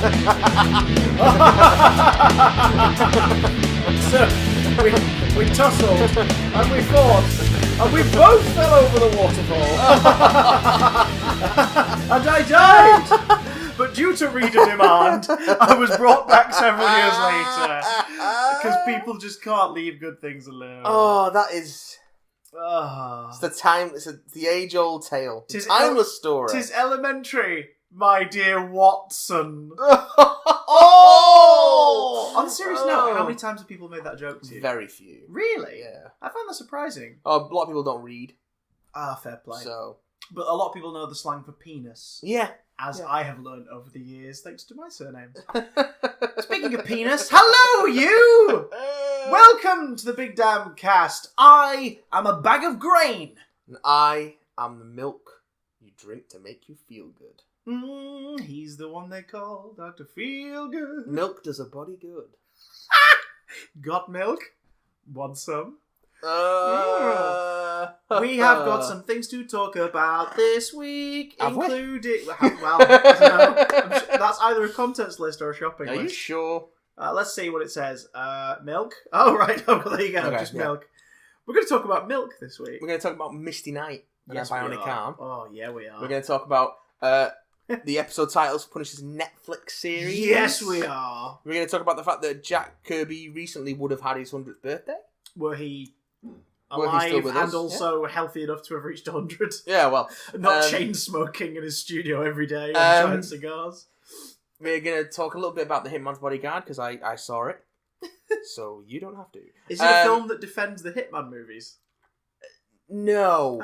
So we tussled and we fought and we both fell over the waterfall. And I died. But due to reader demand, I was brought back several years later. Because people just can't leave good things alone. Oh, that is... It's the age-old tale. Timeless story. 'Tis elementary, my dear Watson. On a serious note, how many times have people made that joke to you? Very few. Really? Yeah. I find that surprising. A lot of people don't read. Ah, fair play. So... But a lot of people know the slang for penis. Yeah. As I have learned over the years, thanks to my surname. Speaking of penis, hello you! Welcome to the Big Damn Cast. I am a bag of grain. And I am the milk you drink to make you feel good. He's the one they call Dr. Feelgood. Milk does a body good. Got milk? Want some? We have got some things to talk about this week, including... Well, I don't know. That's either a contents list or a shopping list. Are you sure? Let's see what it says. Milk? Oh, right. Oh, there you go. Okay, just milk. We're going to talk about milk this week. We're going to talk about Misty Night and Yes, her bionic we are. arm. Oh, yeah, we are. We're going to talk about the episode titles for Punisher's Netflix series. Yes, we are. We're going to talk about the fact that Jack Kirby recently would have had his 100th birthday. Were he Were he alive still with and us? also healthy enough to have reached 100? Yeah, well. Not chain smoking in his studio every day and giant cigars. We're going to talk a little bit about the Hitman's Bodyguard because I saw it. So you don't have to. Is it a film that defends the Hitman movies? No.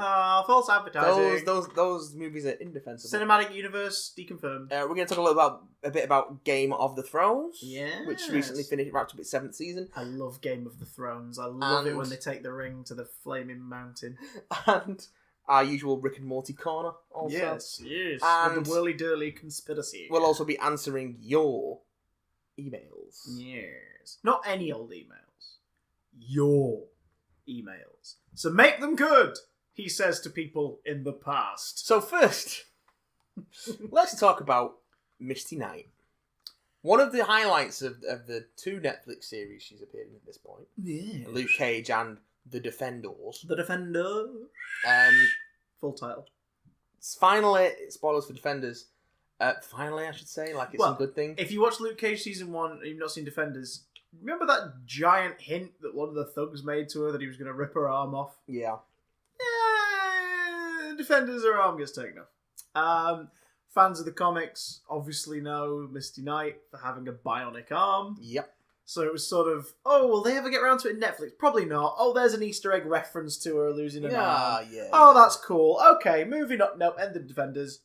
False advertising. Those movies are indefensible. Cinematic universe deconfirmed. We're going to talk a bit about Game of the Thrones, which recently wrapped up its 7th season. I love Game of the Thrones. I love it when they take the ring to the flaming mountain. And our usual Rick and Morty corner also. Yes. And with the whirly-dirly conspiracy. We'll also be answering your emails. Yes. Not any old emails. Your emails. So make them good, he says to people in the past. So first, let's talk about Misty Night. One of the highlights of the 2 Netflix series she's appeared in at this point. Yeah. Luke Cage and The Defenders. The Defender. Full title. Finally, spoilers for Defenders. Finally, I should say, like it's a good thing. If you watch Luke Cage season 1 and you've not seen Defenders, remember that giant hint that one of the thugs made to her that he was going to rip her arm off? Yeah. Defenders, her arm gets taken off. Fans of the comics obviously know Misty Knight for having a bionic arm. Yep. So it was sort of, will they ever get around to it in Netflix? Probably not. Oh, there's an Easter egg reference to her losing an arm. Yeah. Oh, that's cool. Okay, moving up. No, end the Defenders.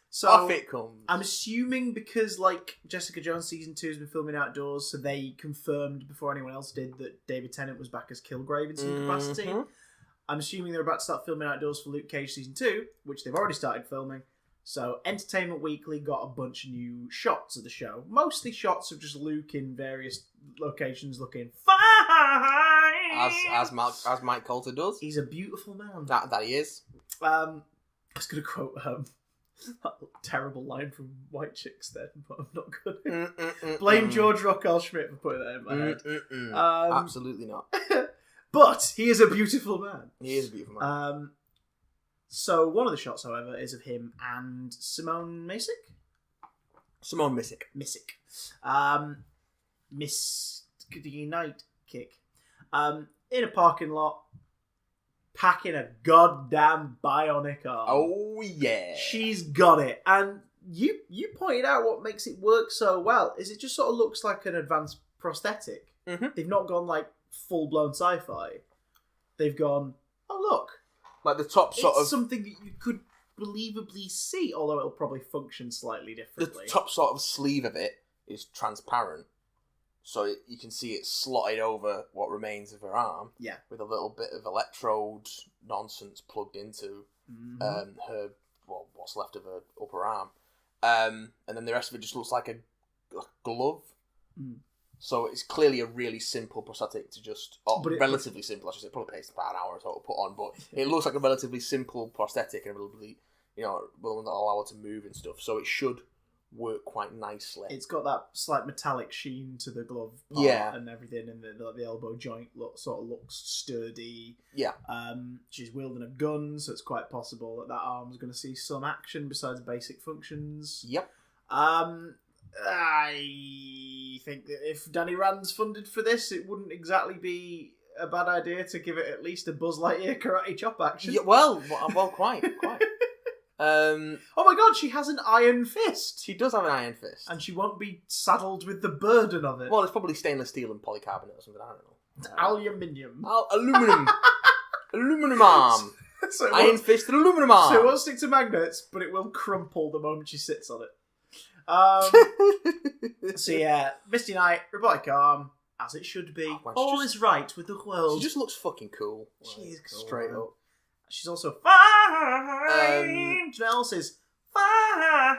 So off it comes. I'm assuming because, Jessica Jones season 2 has been filming outdoors, so they confirmed before anyone else did that David Tennant was back as Kilgrave in some capacity. I'm assuming they're about to start filming outdoors for Luke Cage season 2, which they've already started filming. So Entertainment Weekly got a bunch of new shots of the show. Mostly shots of just Luke in various locations looking fine. As Mike Coulter does. He's a beautiful man. That he is. I was going to quote that terrible line from White Chicks then, but I'm not going to. Blame George Rockwell Schmidt for putting that in my head. Absolutely not. But he is a beautiful man. He is a beautiful man. So one of the shots, however, is of him and Simone Missick. Simone Missick. Misty Night Kick. In a parking lot, packing a goddamn bionic arm. Oh, yeah. She's got it. And you pointed out what makes it work so well, is it just sort of looks like an advanced prosthetic. Mm-hmm. They've not gone, full-blown sci-fi. They've gone, oh, look. Like the top sort it's something that you could believably see, although it'll probably function slightly differently. The top sort of sleeve of it is transparent, so you can see it slotted over what remains of her arm. Yeah. With a little bit of electrode nonsense plugged into her, what's left of her upper arm. And then the rest of it just looks like a glove. Mm. So it's clearly a really simple prosthetic to just... relatively simple, I should say. It probably takes about an hour or so to put on, but it looks like a relatively simple prosthetic and relatively, will allow her to move and stuff. So it should work quite nicely. It's got that slight metallic sheen to the glove part and everything, and the elbow joint sort of looks sturdy. Yeah. She's wielding a gun, so it's quite possible that arm's going to see some action besides basic functions. Yep. I think that if Danny Rand's funded for this, it wouldn't exactly be a bad idea to give it at least a Buzz Lightyear karate chop action. Yeah, well, quite. Oh my god, she has an iron fist! She does have an iron fist. And she won't be saddled with the burden of it. Well, it's probably stainless steel and polycarbonate or something, I don't know. Aluminium. Aluminum. Aluminum arm. So iron fist and aluminum arm. So it won't stick to magnets, but it will crumple the moment she sits on it. So yeah, Misty Knight, robotic arm, as it should be. Oh, all is right with the world. She just looks fucking cool. She is cool. Straight up. She's also fine. Janelle else is fine.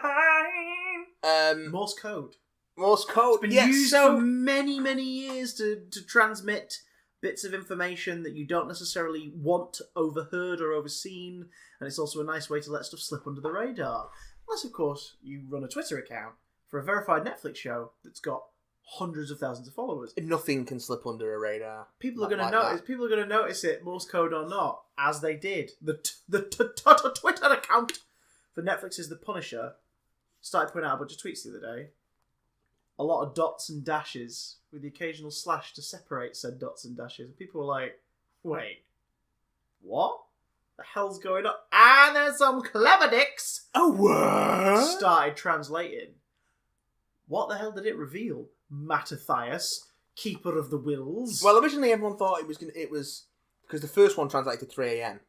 Morse code. Morse code. It's been used for many, many years to transmit bits of information that you don't necessarily want overheard or overseen, and it's also a nice way to let stuff slip under the radar. Unless, of course, you run a Twitter account for a verified Netflix show that's got hundreds of thousands of followers. Nothing can slip under a radar. People are going to notice. People are going to notice it, Morse code or not, as they did. The Twitter account for Netflix's The Punisher started putting out a bunch of tweets the other day. A lot of dots and dashes with the occasional slash to separate said dots and dashes. And people were like, "Wait, what? The hell's going on?" And then some clever dicks started translating. What the hell did it reveal? Mattathias, keeper of the wills. Well, originally everyone thought it was because the first one translated to 3 a.m.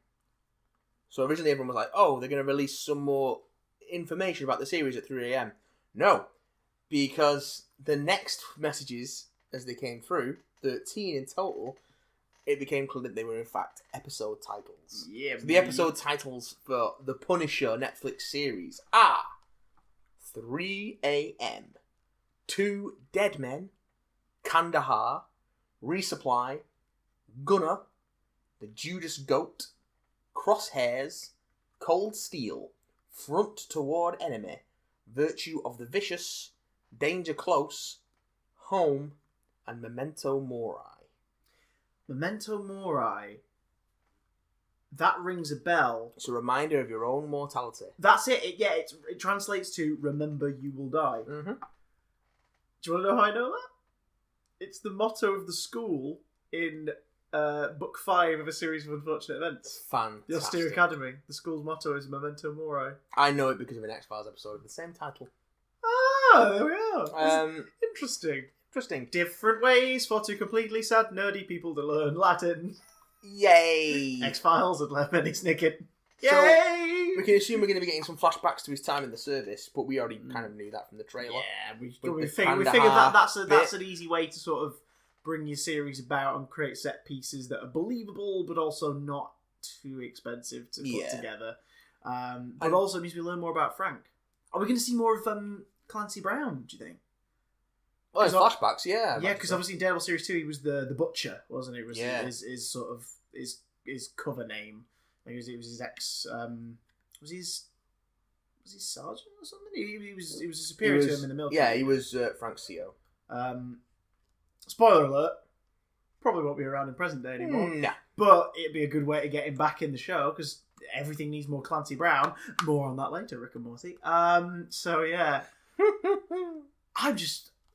So originally everyone was like, "Oh, they're going to release some more information about the series at 3 a.m." No, because the next messages as they came through, 13 in total, it became clear that they were in fact episode titles. Yeah. So the episode titles for the Punisher Netflix series are 3 a.m., 2 Dead Men, Kandahar, Resupply, Gunner, The Judas Goat, Crosshairs, Cold Steel, Front Toward Enemy, Virtue of the Vicious, Danger Close, Home, and Memento Mori. Memento Mori. That rings a bell. It's a reminder of your own mortality. That's it. It translates to "Remember, you will die." Mm-hmm. Do you want to know how I know that? It's the motto of the school in book 5 of a series of unfortunate events. Fantastic. The Austere Academy. The school's motto is "Memento Mori." I know it because of an X-Files episode with the same title. Ah, there we are. Interesting. Different ways for two completely sad, nerdy people to learn Latin. Yay! X-Files and left Benny Snicket. Yay! So, we can assume we're going to be getting some flashbacks to his time in the service, but we already kind of knew that from the trailer. Yeah, we figured that's an easy way to sort of bring your series about and create set pieces that are believable, but also not too expensive to put together. But also means we learn more about Frank. Are we going to see more of Clancy Brown, do you think? Well, in flashbacks, yeah. Yeah, because obviously in Daredevil Series 2 he was the Butcher, wasn't he? It was his sort of his cover name. It was his ex. Was he sergeant or something? He was a superior to him in the military. Yeah, he was Frank CO. Spoiler alert. Probably won't be around in present day anymore. No. But it'd be a good way to get him back in the show because everything needs more Clancy Brown. More on that later, Rick and Morty. So yeah.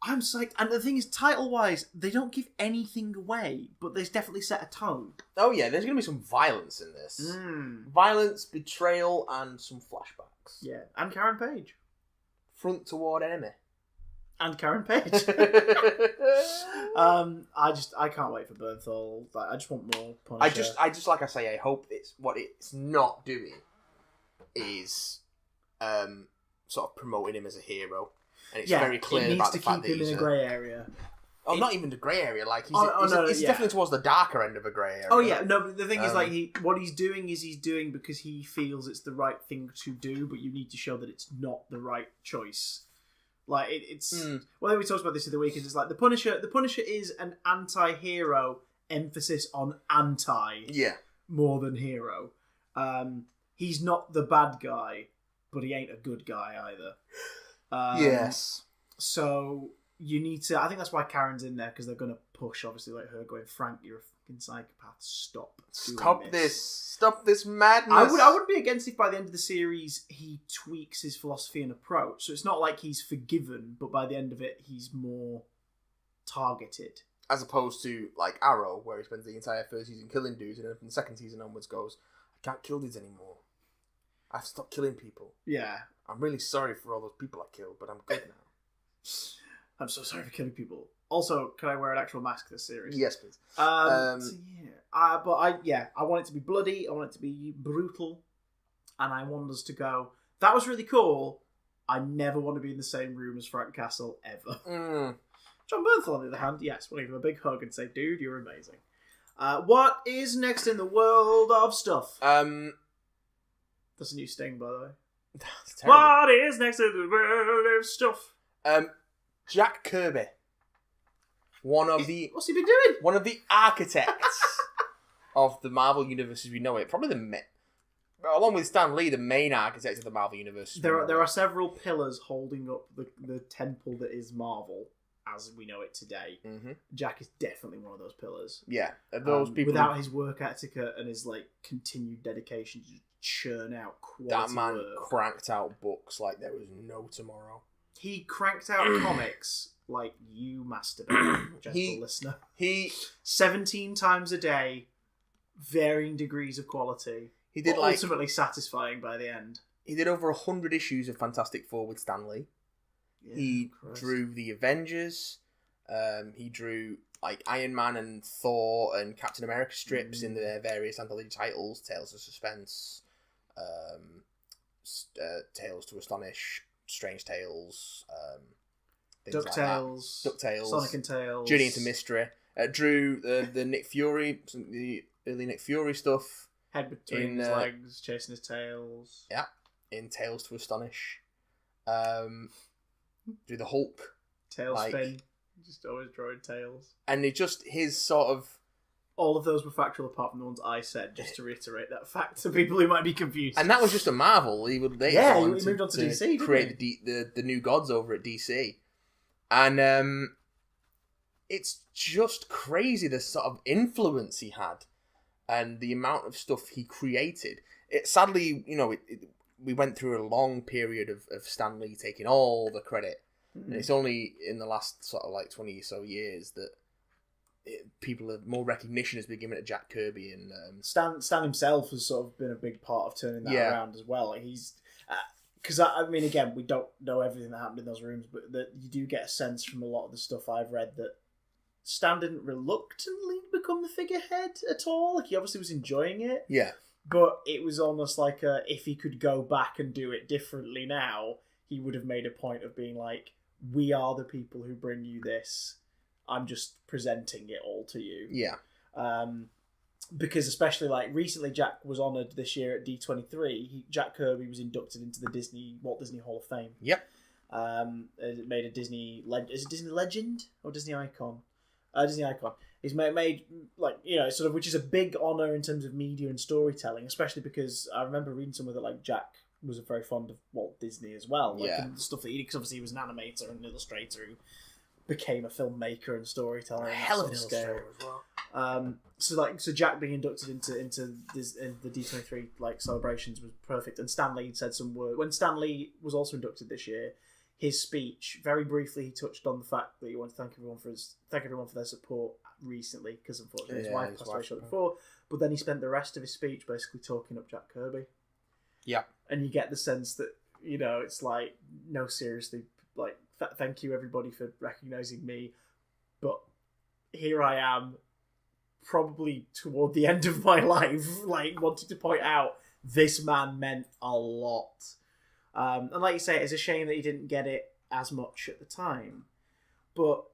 I'm psyched. And the thing is, title-wise, they don't give anything away, but they definitely set a tone. Oh yeah, there's going to be some violence in this. Violence, betrayal, and some flashbacks. Yeah, and Karen Page. Front Toward Enemy. And Karen Page. I can't wait for Bernthal. I just want more Punisher. I just like I say, I hope what it's not doing is sort of promoting him as a hero. And it's very clear about the fact that he's... it needs to keep him in a grey area. Oh, not even the grey area. Like, he's definitely towards the darker end of a grey area. Oh, yeah. No, but the thing is, like, what he's doing because he feels it's the right thing to do, but you need to show that it's not the right choice. Like, it's... Well, we talked about this the other week, it's like, the Punisher is an anti-hero, emphasis on anti. Yeah. More than hero. He's not the bad guy, but he ain't a good guy either. Yes. So you need to. I think that's why Karen's in there, because they're going to push, obviously, like her going, Frank, you're a fucking psychopath. Stop this madness. I wouldn't be against if by the end of the series he tweaks his philosophy and approach. So it's not like he's forgiven, but by the end of it, he's more targeted. As opposed to, like, Arrow, where he spends the entire first season killing dudes, and then from the second season onwards goes, I can't kill dudes anymore. I've stopped killing people. Yeah. I'm really sorry for all those people I killed, but I'm good now. I'm so sorry for killing people. Also, can I wear an actual mask this series? Yes, please. I want it to be bloody. I want it to be brutal, and I want us to go, that was really cool. I never want to be in the same room as Frank Castle ever. John Bernthal, on the other hand, yes, we'll give him a big hug and say, dude, you're amazing. What is next in the world of stuff? That's a new Sting, by the way. What is next in the world of stuff? Jack Kirby. What's he been doing? One of the architects of the Marvel Universe as we know it. Probably along with Stan Lee, the main architect of the Marvel Universe. There are several pillars holding up the temple that is Marvel as we know it today. Mm-hmm. Jack is definitely one of those pillars. Yeah, those people without his work ethic and his like continued dedication to churn out quality that man work. Cranked out books like there was no tomorrow. He cranked out comics like you masturbate, gentle listener. He 17 times a day, varying degrees of quality. He did ultimately satisfying by the end. He did over 100 issues of Fantastic Four with Stan Lee. Yeah, he drew the Avengers. He drew like Iron Man and Thor and Captain America strips in their various anthology titles: Tales of Suspense, Tales to Astonish, Strange Tales, DuckTales, Sonic and Tails, Journey into Mystery. Drew the Nick Fury, the early Nick Fury stuff. Head between his legs, chasing his tails. Yeah, in Tales to Astonish. Do the Hulk. Tailspin. Just always drawing tails. And his sort of... All of those were factual apart from the ones I said, just to reiterate that fact to people who might be confused. And that was just a Marvel. He moved on to DC, create the new gods over at DC. And it's just crazy the sort of influence he had and the amount of stuff he created. Sadly, we went through a long period of Stan Lee taking all the credit. And it's only in the last sort of like 20 or so years that more recognition has been given to Jack Kirby. And Stan himself has sort of been a big part of turning that around as well. Like he's... Because, I mean, again, we don't know everything that happened in those rooms, but that you do get a sense from a lot of the stuff I've read that Stan didn't reluctantly become the figurehead at all. Like, he obviously was enjoying it. Yeah. But it was almost like if he could go back and do it differently now, he would have made a point of being like, we are the people who bring you this. I'm just presenting it all to you. Yeah. Because especially like recently Jack was honoured this year at D23. Jack Kirby was inducted into the Walt Disney Hall of Fame. Yep. It made a Disney... Is it Disney Legend or Disney Icon? Disney Icon. He's made like, sort of, which is a big honour in terms of media and storytelling, especially because I remember reading somewhere that like Jack was very fond of Walt Disney as well. Like, and the stuff that he did, because obviously he was an animator and an illustrator who became a filmmaker and storyteller. A hell of an illustrator as well. So Jack being inducted into the D23 like celebrations was perfect. And Stan Lee said some word when Stan Lee was also inducted this year. His speech, very briefly, he touched on the fact that he wanted to thank everyone for their support recently, because unfortunately his wife passed away shortly before. But then he spent the rest of his speech basically talking up Jack Kirby. Yeah, and you get the sense that it's like, no, seriously, like thank you everybody for recognizing me, but here I am, probably toward the end of my life, like wanting to point out this man meant a lot. And like you say, it's a shame that he didn't get it as much at the time. But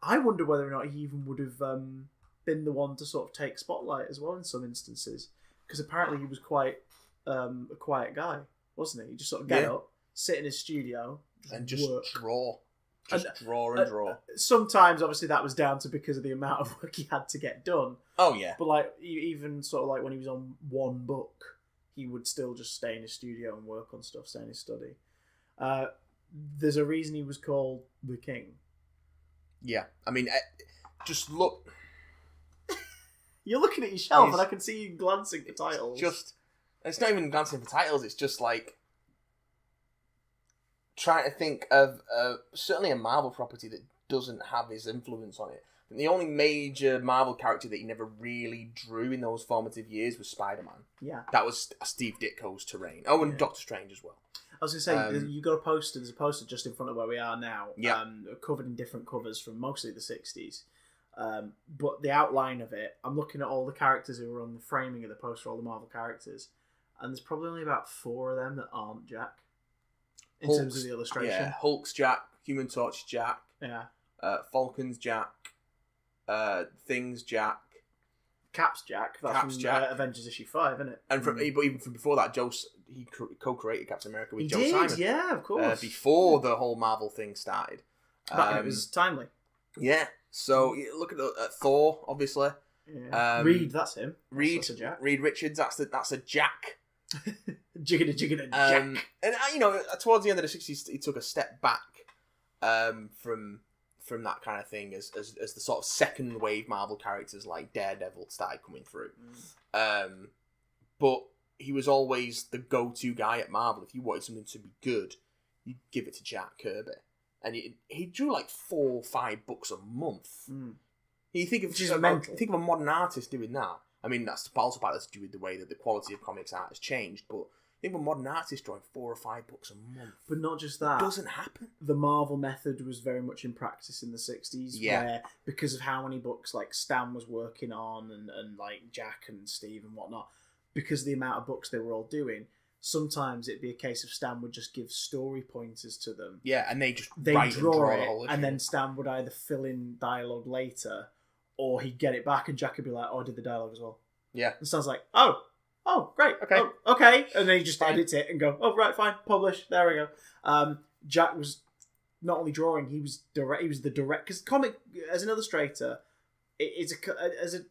I wonder whether or not he even would have been the one to sort of take spotlight as well in some instances. Because apparently he was quite a quiet guy, wasn't he? He just sort of get up, sit in his studio, and just work. Draw. Draw. Sometimes, obviously, that was down to because of the amount of work he had to get done. Oh, yeah. But like even sort of like when he was on one book, he would still just stay in his studio and work on stuff, stay in his study. there's a reason he was called the King. Yeah, I mean, just look. You're looking at your shelf, and I can see you glancing for titles. It's not even glancing for titles. It's just like trying to think of certainly a Marvel property that doesn't have his influence on it. And the only major Marvel character that he never really drew in those formative years was Spider-Man. Yeah, that was Steve Ditko's terrain. Oh, and Doctor Strange as well. I was going to say, you got a poster. There's a poster just in front of where we are now. Yeah. Covered in different covers from mostly the 60s. But the outline of it, I'm looking at all the characters who were on the framing of the poster, all the Marvel characters, and there's probably only about 4 of them that aren't Jack. In terms of the illustration. Yeah, Hulk's Jack, Human Torch Jack. Yeah. Falcon's Jack. Thing's Jack. Cap's Jack. That's Cap's from Jack. Avengers issue 5, isn't it? And but even from before that, he co-created Captain America with Joe did, Simon. Yeah, of course. Before the whole Marvel thing started. It was timely. Yeah. So you look at Thor, obviously. Yeah. Reed, that's him. Reed, that's a Jack. Reed Richards, that's a Jack. Jiggada Jack. And towards the end of the 60s, he took a step back from that kind of thing as the sort of second wave Marvel characters like Daredevil started coming through. But he was always the go-to guy at Marvel. If you wanted something to be good, you'd give it to Jack Kirby. And he drew like 4 or 5 books a month. You think of a modern artist doing that. I mean, that's also part to do with the way that the quality of comics art has changed, but think of a modern artist drawing 4 or 5 books a month. But not just that. It doesn't happen. The Marvel method was very much in practice in the 60s, where because of how many books like Stan was working on and like Jack and Steve and whatnot, because of the amount of books they were all doing, sometimes it'd be a case of Stan would just give story pointers to them. Yeah, and they draw it, it, the whole issue. and then Stan would either fill in dialogue later, or he'd get it back and Jack would be like, "Oh, I did the dialogue as well." Yeah, and Stan's like, "Oh, great, okay, okay," and then he just edits it and go, "Oh, right, fine, publish." There we go. Jack was not only drawing; he was direct. He was the direct, because comic as an illustrator.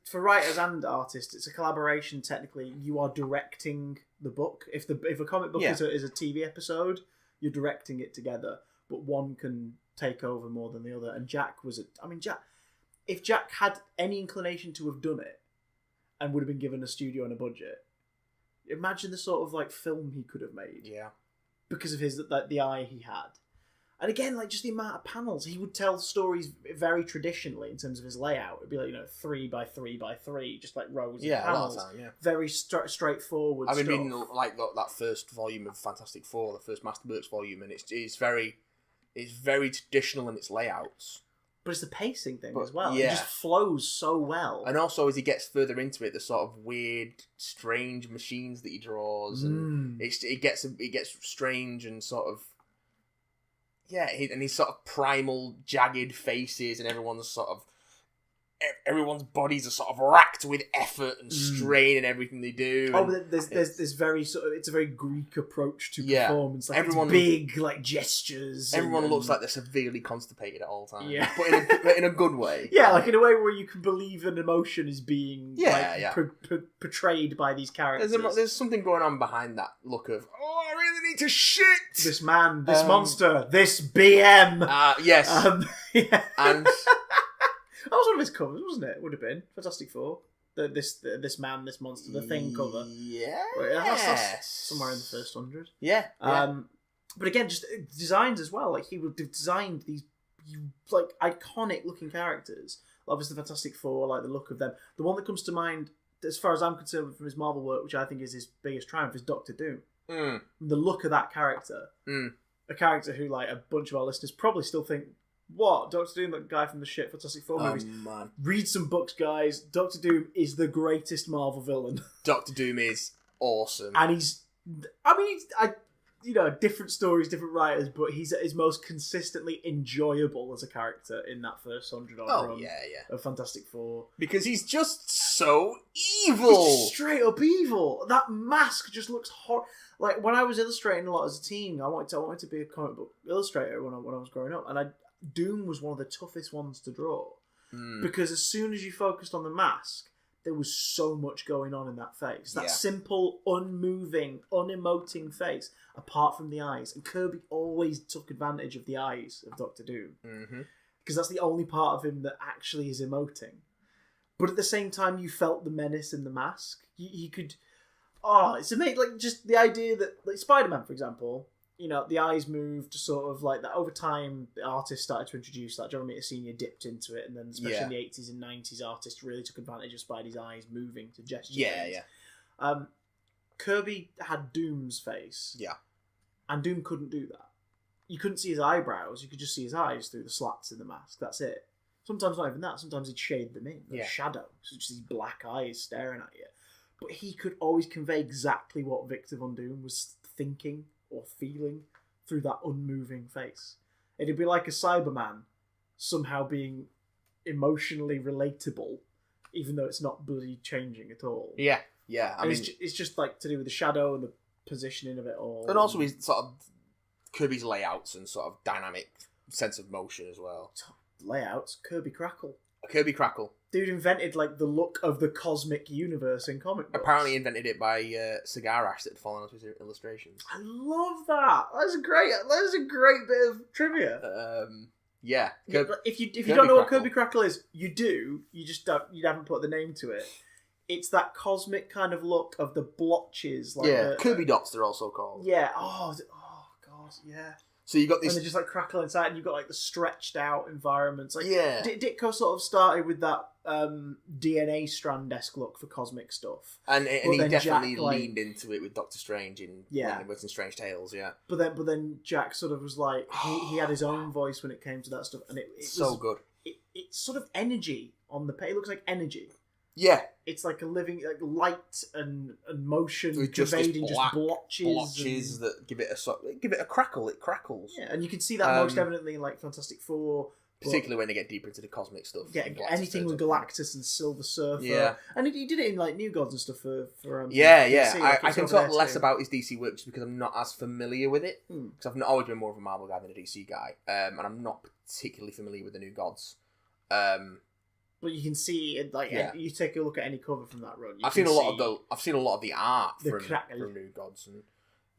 For writers and artists, it's a collaboration. Technically, you are directing the book. If a comic book is a TV episode, you're directing it together. But one can take over more than the other. And Jack was if Jack had any inclination to have done it, and would have been given a studio and a budget, imagine the sort of like film he could have made. Yeah, because of his the eye he had. And again, like just the amount of panels, he would tell stories very traditionally in terms of his layout. It'd be like 3 by 3 by 3, just like rows of panels. A lot of time, yeah. Very straightforward. I mean, like that first volume of Fantastic Four, the first Masterworks volume, and it's very traditional in its layouts. But it's the pacing thing as well. Yeah. It just flows so well. And also, as he gets further into it, the sort of weird, strange machines that he draws, and it gets strange and sort of. Yeah, and his sort of primal, jagged faces, and everyone's bodies are sort of racked with effort and strain in everything they do. Oh, but there's very it's a very Greek approach to performance. Like everyone, big like gestures. Everyone looks like they're severely constipated at all times. Yeah, but in a good way. Yeah, like in a way where you can believe an emotion is being portrayed by these characters. There's something going on behind that look of I really need to shit. This man, this monster, this BM. Yes. Yeah. And that was one of his covers, wasn't it? It would have been Fantastic Four. This man, this monster, the Thing cover. Yeah. That's somewhere in the first 100. Yeah. But again, just designs as well. Like he would have designed these like iconic looking characters. Obviously, the Fantastic Four, like the look of them. The one that comes to mind, as far as I'm concerned, from his Marvel work, which I think is his biggest triumph, is Doctor Doom. The look of that character, a character who like a bunch of our listeners probably still think, what, Doctor Doom, that guy from the shit Fantastic Four movies? Man. Read some books, guys. Doctor Doom is the greatest Marvel villain. Doctor Doom is awesome, and different stories, different writers, but he's at his most consistently enjoyable as a character in that first 100 run of Fantastic Four. Because he's just so evil. He's just straight up evil. That mask just looks horrible. Like, when I was illustrating a lot as a teen, I wanted to be a comic book illustrator when I was growing up, and Doom was one of the toughest ones to draw. Because as soon as you focused on the mask, there was so much going on in that face. That simple, unmoving, unemoting face, apart from the eyes. And Kirby always took advantage of the eyes of Doctor Doom. Mm-hmm. Because that's the only part of him that actually is emoting. But at the same time, you felt the menace in the mask. You could... Oh, it's amazing. Like, just the idea that... Like, Spider-Man, for example, you know, the eyes moved to sort of like that. Over time, the artists started to introduce that. John Romita Sr. dipped into it, and then especially in the 80s and 90s, artists really took advantage of Spidey's eyes moving to gesture. Yeah. Kirby had Doom's face. Yeah. And Doom couldn't do that. You couldn't see his eyebrows, you could just see his eyes through the slats in the mask. That's it. Sometimes not even that. Sometimes he'd shade them in. Like shadows. Just these black eyes staring at you. But he could always convey exactly what Victor Von Doom was thinking or feeling through that unmoving face. It'd be like a Cyberman somehow being emotionally relatable, even though it's not bloody changing at all. Yeah. I mean, it's just like to do with the shadow and the positioning of it all. And also his sort of Kirby's layouts and sort of dynamic sense of motion as well. Layouts, Kirby Crackle. Kirby Crackle. Dude invented like the look of the cosmic universe in comic books. Apparently invented it by cigar ash that had fallen onto his illustrations. I love that. That's a great bit of trivia. Yeah. If you don't know what Kirby Crackle is, you do. You haven't put the name to it. It's that cosmic kind of look of the blotches. Like Kirby dots they're also called. Yeah. Oh god. Yeah. So you got this, and they just like crackle inside, and you've got like the stretched out environments. Like, yeah, Ditko sort of started with that DNA strand-esque look for cosmic stuff, and he definitely Jack, leaned into it with Doctor Strange in Strange Tales. Yeah, but then Jack sort of was like he had his own voice when it came to that stuff, and it so was, good. It's sort of energy on the page. It looks like energy. Yeah, it's like a living, like light and motion with conveyed in just blotches that give it a crackle. It crackles. Yeah, and you can see that most evidently in like Fantastic Four, particularly when they get deeper into the cosmic stuff. Yeah, anything with Galactus and Silver Surfer. Yeah, and he did it in like New Gods and stuff for DC. I can talk less about his DC work just because I'm not as familiar with it. Because I've always been more of a Marvel guy than a DC guy, and I'm not particularly familiar with the New Gods. But you can see it, like you take a look at any cover from that run. I've seen a lot of the art from New Gods, and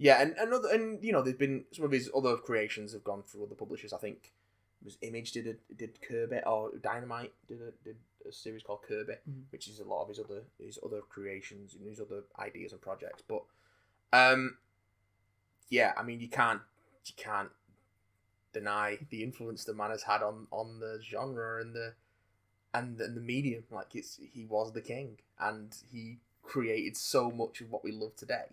you know, there's been some of his other creations have gone through other publishers. I think it was Image did Kirby, or Dynamite did a series called Kirby, which is a lot of his other creations and his other ideas and projects. But I mean, you can't deny the influence the man has had on the genre and the medium. Like he was the king, and he created so much of what we love today,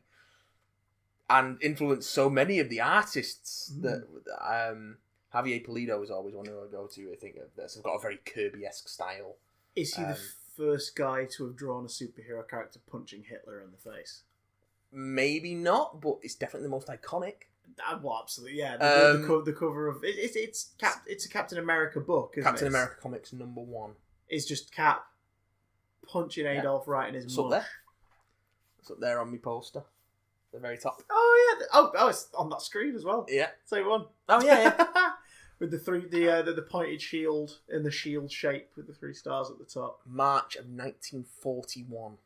and influenced so many of the artists that Javier Pulido is always one who I go to. I think that's got a very Kirby-esque style. Is he the first guy to have drawn a superhero character punching Hitler in the face? Maybe not, but it's definitely the most iconic. Well, absolutely, yeah. The cover of it's a Captain America book. Captain America Comics #1. It's just Cap punching Adolf right in his mush. Up there. It's up there on my poster. The very top. Oh yeah. Oh, it's on that screen as well. Yeah. Same one. Oh yeah. With the pointed shield in the shield shape with the 3 stars at the top. March of 1941. Oh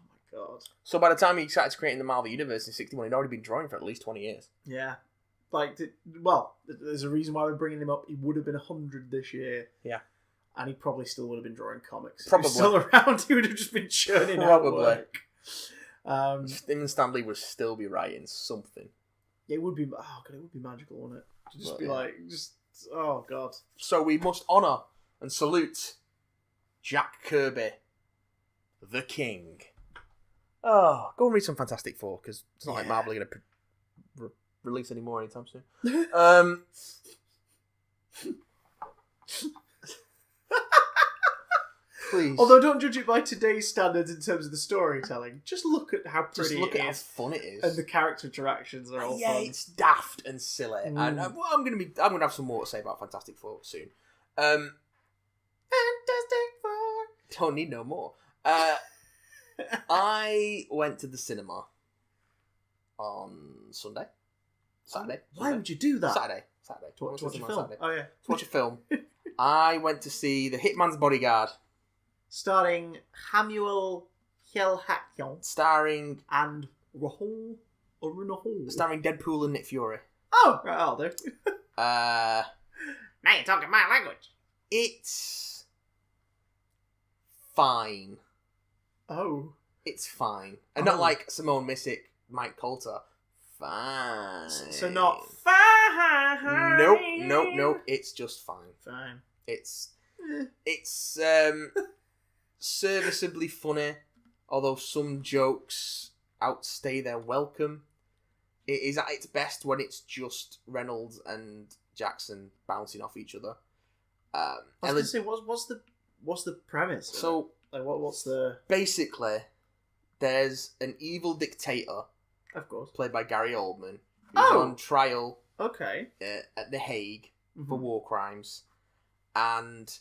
my god. So by the time he started creating the Marvel Universe in 61, he'd already been drawing for at least 20 years. Yeah. There's a reason why we're bringing him up. He would have been 100 this year. Yeah. And he probably still would have been drawing comics. Probably. If he was still around, he would have just been churning out work. Him and Stanley would still be writing something. It would be. Oh god, it would be magical, wouldn't it? To just be like, oh god. So we must honour and salute Jack Kirby, the King. Oh, go and read some Fantastic Four, because it's not like Marvel are going to release any more anytime soon. Please. Although don't judge it by today's standards in terms of the storytelling. Just look at how pretty it is. How fun it is. And the character interactions are all fun. Yeah, it's daft and silly. And I'm gonna have some more to say about Fantastic Four soon. Fantastic Four. Don't need no more. I went to the cinema on Saturday. Why would you do that? Saturday. To watch a film. Saturday. Oh yeah. To watch a film. I went to see The Hitman's Bodyguard. Starring Samuel L. Jackson. Starring and Rahul Arunahul. Starring Deadpool and Nick Fury. Oh, right, I'll do. Now you're talking my language. It's fine. Oh. It's fine. And not like Simone Missick, Mike Coulter. Fine. So not fine. Nope. It's just fine. Fine. It's serviceably funny, although some jokes outstay their welcome. It is at its best when it's just Reynolds and Jackson bouncing off each other. I was going to say, what's the premise? So, like, what's the... Basically, there's an evil dictator, of course, played by Gary Oldman, who's on trial. Okay. At The Hague for war crimes, and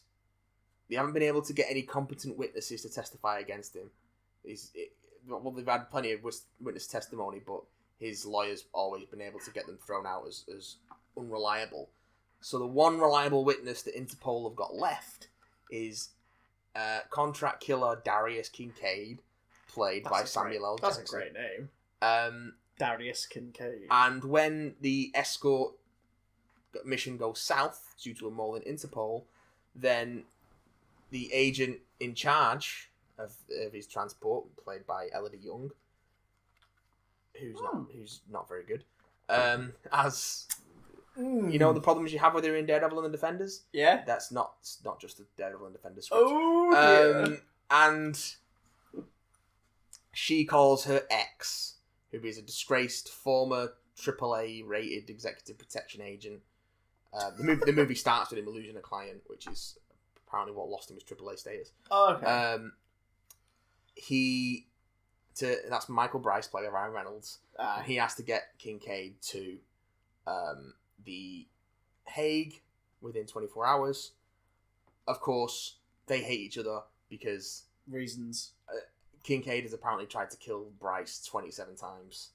they haven't been able to get any competent witnesses to testify against him. Well, they've had plenty of witness testimony, but his lawyer's always been able to get them thrown out as unreliable. So the one reliable witness that Interpol have got left is contract killer Darius Kincaid, played by Samuel L. Jackson. That's a great name. Darius Kincaid. And when the escort mission goes south due to a mole in Interpol, then the agent in charge of his transport, played by Elodie Young, who's not very good, as you know the problems you have with her in Daredevil and the Defenders. Yeah, that's not just the Daredevil and Defenders script. Oh, yeah. And she calls her ex, who is a disgraced former AAA rated executive protection agent. The movie starts with him losing a client, which is apparently what lost him his AAA status. Oh, okay. That's Michael Bryce, played by Ryan Reynolds. He has to get Kincaid to the Hague within 24 hours. Of course, they hate each other because... reasons. Kincaid has apparently tried to kill Bryce 27 times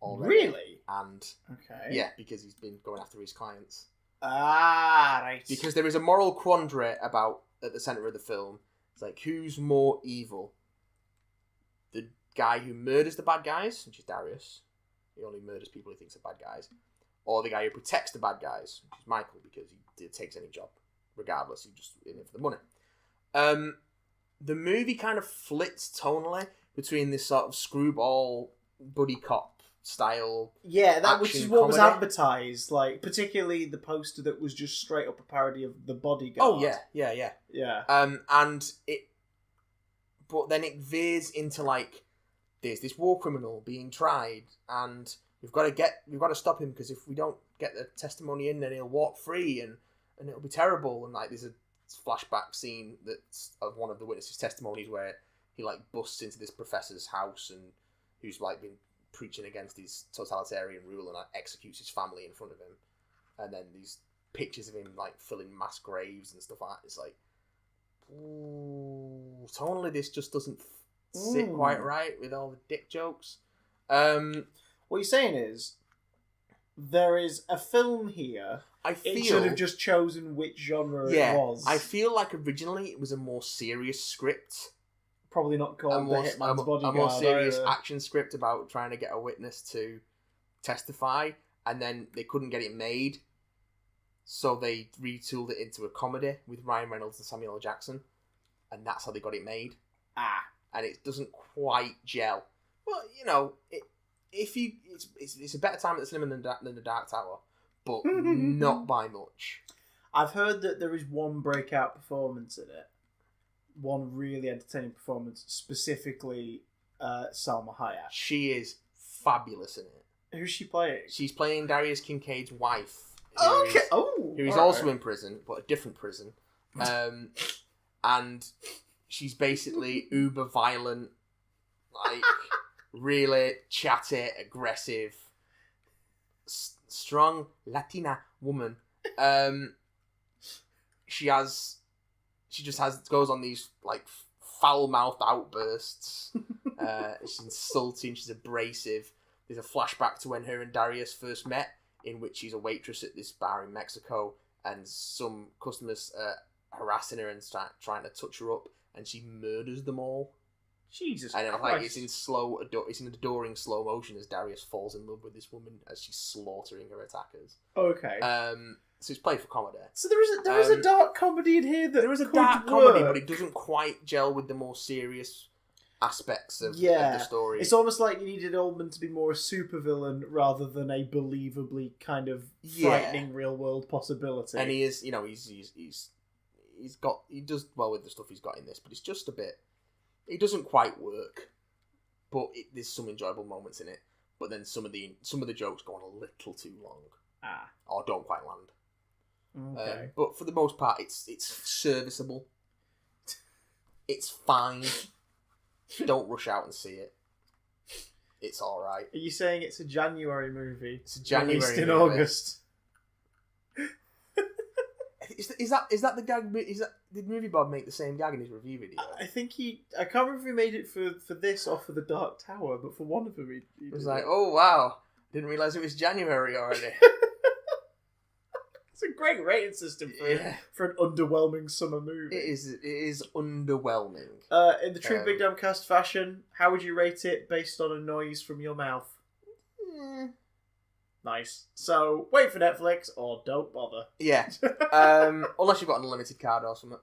already. Really? And... okay. Yeah, because he's been going after his clients. Right. Because there is a moral quandary at the centre of the film. It's like, who's more evil? The guy who murders the bad guys, which is Darius. He only murders people he thinks are bad guys. Or the guy who protects the bad guys, which is Michael, because he takes any job, regardless. He's just in it for the money. The movie kind of flits tonally between this sort of screwball buddy cop style. Yeah, that which is what was comedy. advertised, like particularly the poster that was just straight up a parody of the Bodyguard. Oh yeah. But then it veers into like there's this war criminal being tried, and we've got to stop him because if we don't get the testimony in, then he'll walk free, and it'll be terrible. And like there's a flashback scene that's of one of the witnesses' testimonies where he like busts into this professor's house and who's like been preaching against his totalitarian rule and like, executes his family in front of him, and then these pictures of him like filling mass graves and stuff like that. It's like, ooh, tonally this just doesn't sit quite right with all the dick jokes. What you're saying is there is a film here. It should have just chosen which genre it was. I feel like originally it was a more serious script. Probably not called The Hitman's Bodyguard. A more serious action script about trying to get a witness to testify, and then they couldn't get it made, so they retooled it into a comedy with Ryan Reynolds and Samuel L. Jackson, and that's how they got it made. And it doesn't quite gel. Well, you know, it's a better time at the cinema than the Dark Tower, but not by much. I've heard that there is one breakout performance in it. One really entertaining performance, specifically Salma Hayek. She is fabulous in it. Who's she playing? She's playing Darius Kincaid's wife. Who is also in prison, but a different prison. And she's basically uber violent, like really chatty, aggressive, strong Latina woman. She just goes on these like foul-mouthed outbursts. She's insulting. She's abrasive. There's a flashback to when her and Darius first met, in which she's a waitress at this bar in Mexico, and some customers harassing her and trying to touch her up, and she murders them all. Jesus and Christ. it's in it's in adoring slow motion as Darius falls in love with this woman as she's slaughtering her attackers. Okay. So it's played for comedy. So there is a dark comedy in here that there is a could dark work. comedy, but it doesn't quite gel with the more serious aspects of the story. It's almost like you needed Oldman to be more a supervillain rather than a believably kind of frightening real world possibility. And he is, he does well with the stuff he's got in this, but it's just a bit. It doesn't quite work, but there's some enjoyable moments in it. But then some of the jokes go on a little too long, or don't quite land. Okay. But for the most part, it's serviceable. It's fine. Don't rush out and see it. It's all right. Are you saying it's a January movie? It's a January released in movie. August. Is that the gag? Did Movie Bob make the same gag in his review video? I think I can't remember if he made it for this or for the Dark Tower, but for one of them he It was like, oh wow, didn't realise it was January already. It's a great rating system for an underwhelming summer movie. It is underwhelming. In the true Big Damn Cast fashion, how would you rate it based on a noise from your mouth? Nice. So, wait for Netflix or don't bother. Yeah. Unless you've got an unlimited card or something.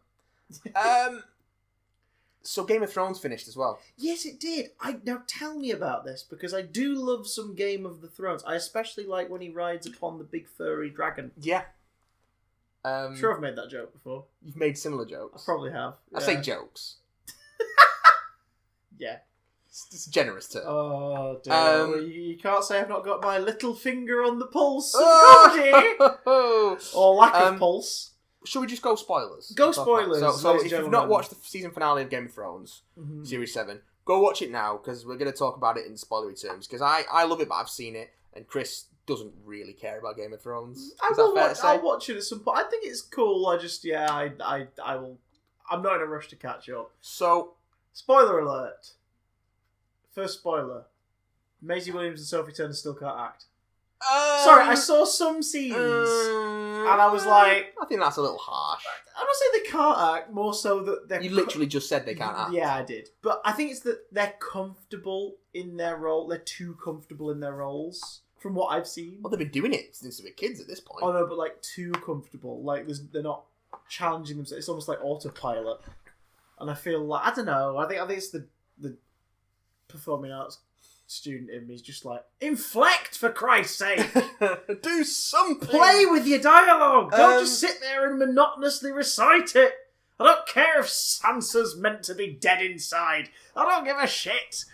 So Game of Thrones finished as well. Yes, it did. Now tell me about this, because I do love some Game of the Thrones. I especially like when he rides upon the big furry dragon. Yeah. I'm sure I've made that joke before. You've made similar jokes. I probably have. I say jokes. Yeah. It's a generous term. Oh, dear. Well, you can't say I've not got my little finger on the pulse of comedy! Or lack of pulse. Should we just go spoilers? Go spoilers. So if you've not watched the season finale of Game of Thrones, Series 7, go watch it now, because we're going to talk about it in spoilery terms. Because I love it, but I've seen it, and Chris doesn't really care about Game of Thrones. I'll watch it at some point. I think it's cool. I just, I will. I'm not in a rush to catch up. So, spoiler alert. First spoiler. Maisie Williams and Sophie Turner still can't act. Sorry, I saw some scenes and I was like... I think that's a little harsh. I'm not saying they can't act, more so that they're... You literally just said they can't act. Yeah, I did. But I think it's that they're comfortable in their role. They're too comfortable in their roles, from what I've seen. Well, they've been doing it since they were kids at this point. Oh no, but like too comfortable. Like they're not challenging themselves. It's almost like autopilot. And I feel like... I don't know. I think it's the performing arts student in me is just like, inflect, for Christ's sake! Do something! Play with your dialogue! Don't just sit there and monotonously recite it! I don't care if Sansa's meant to be dead inside. I don't give a shit!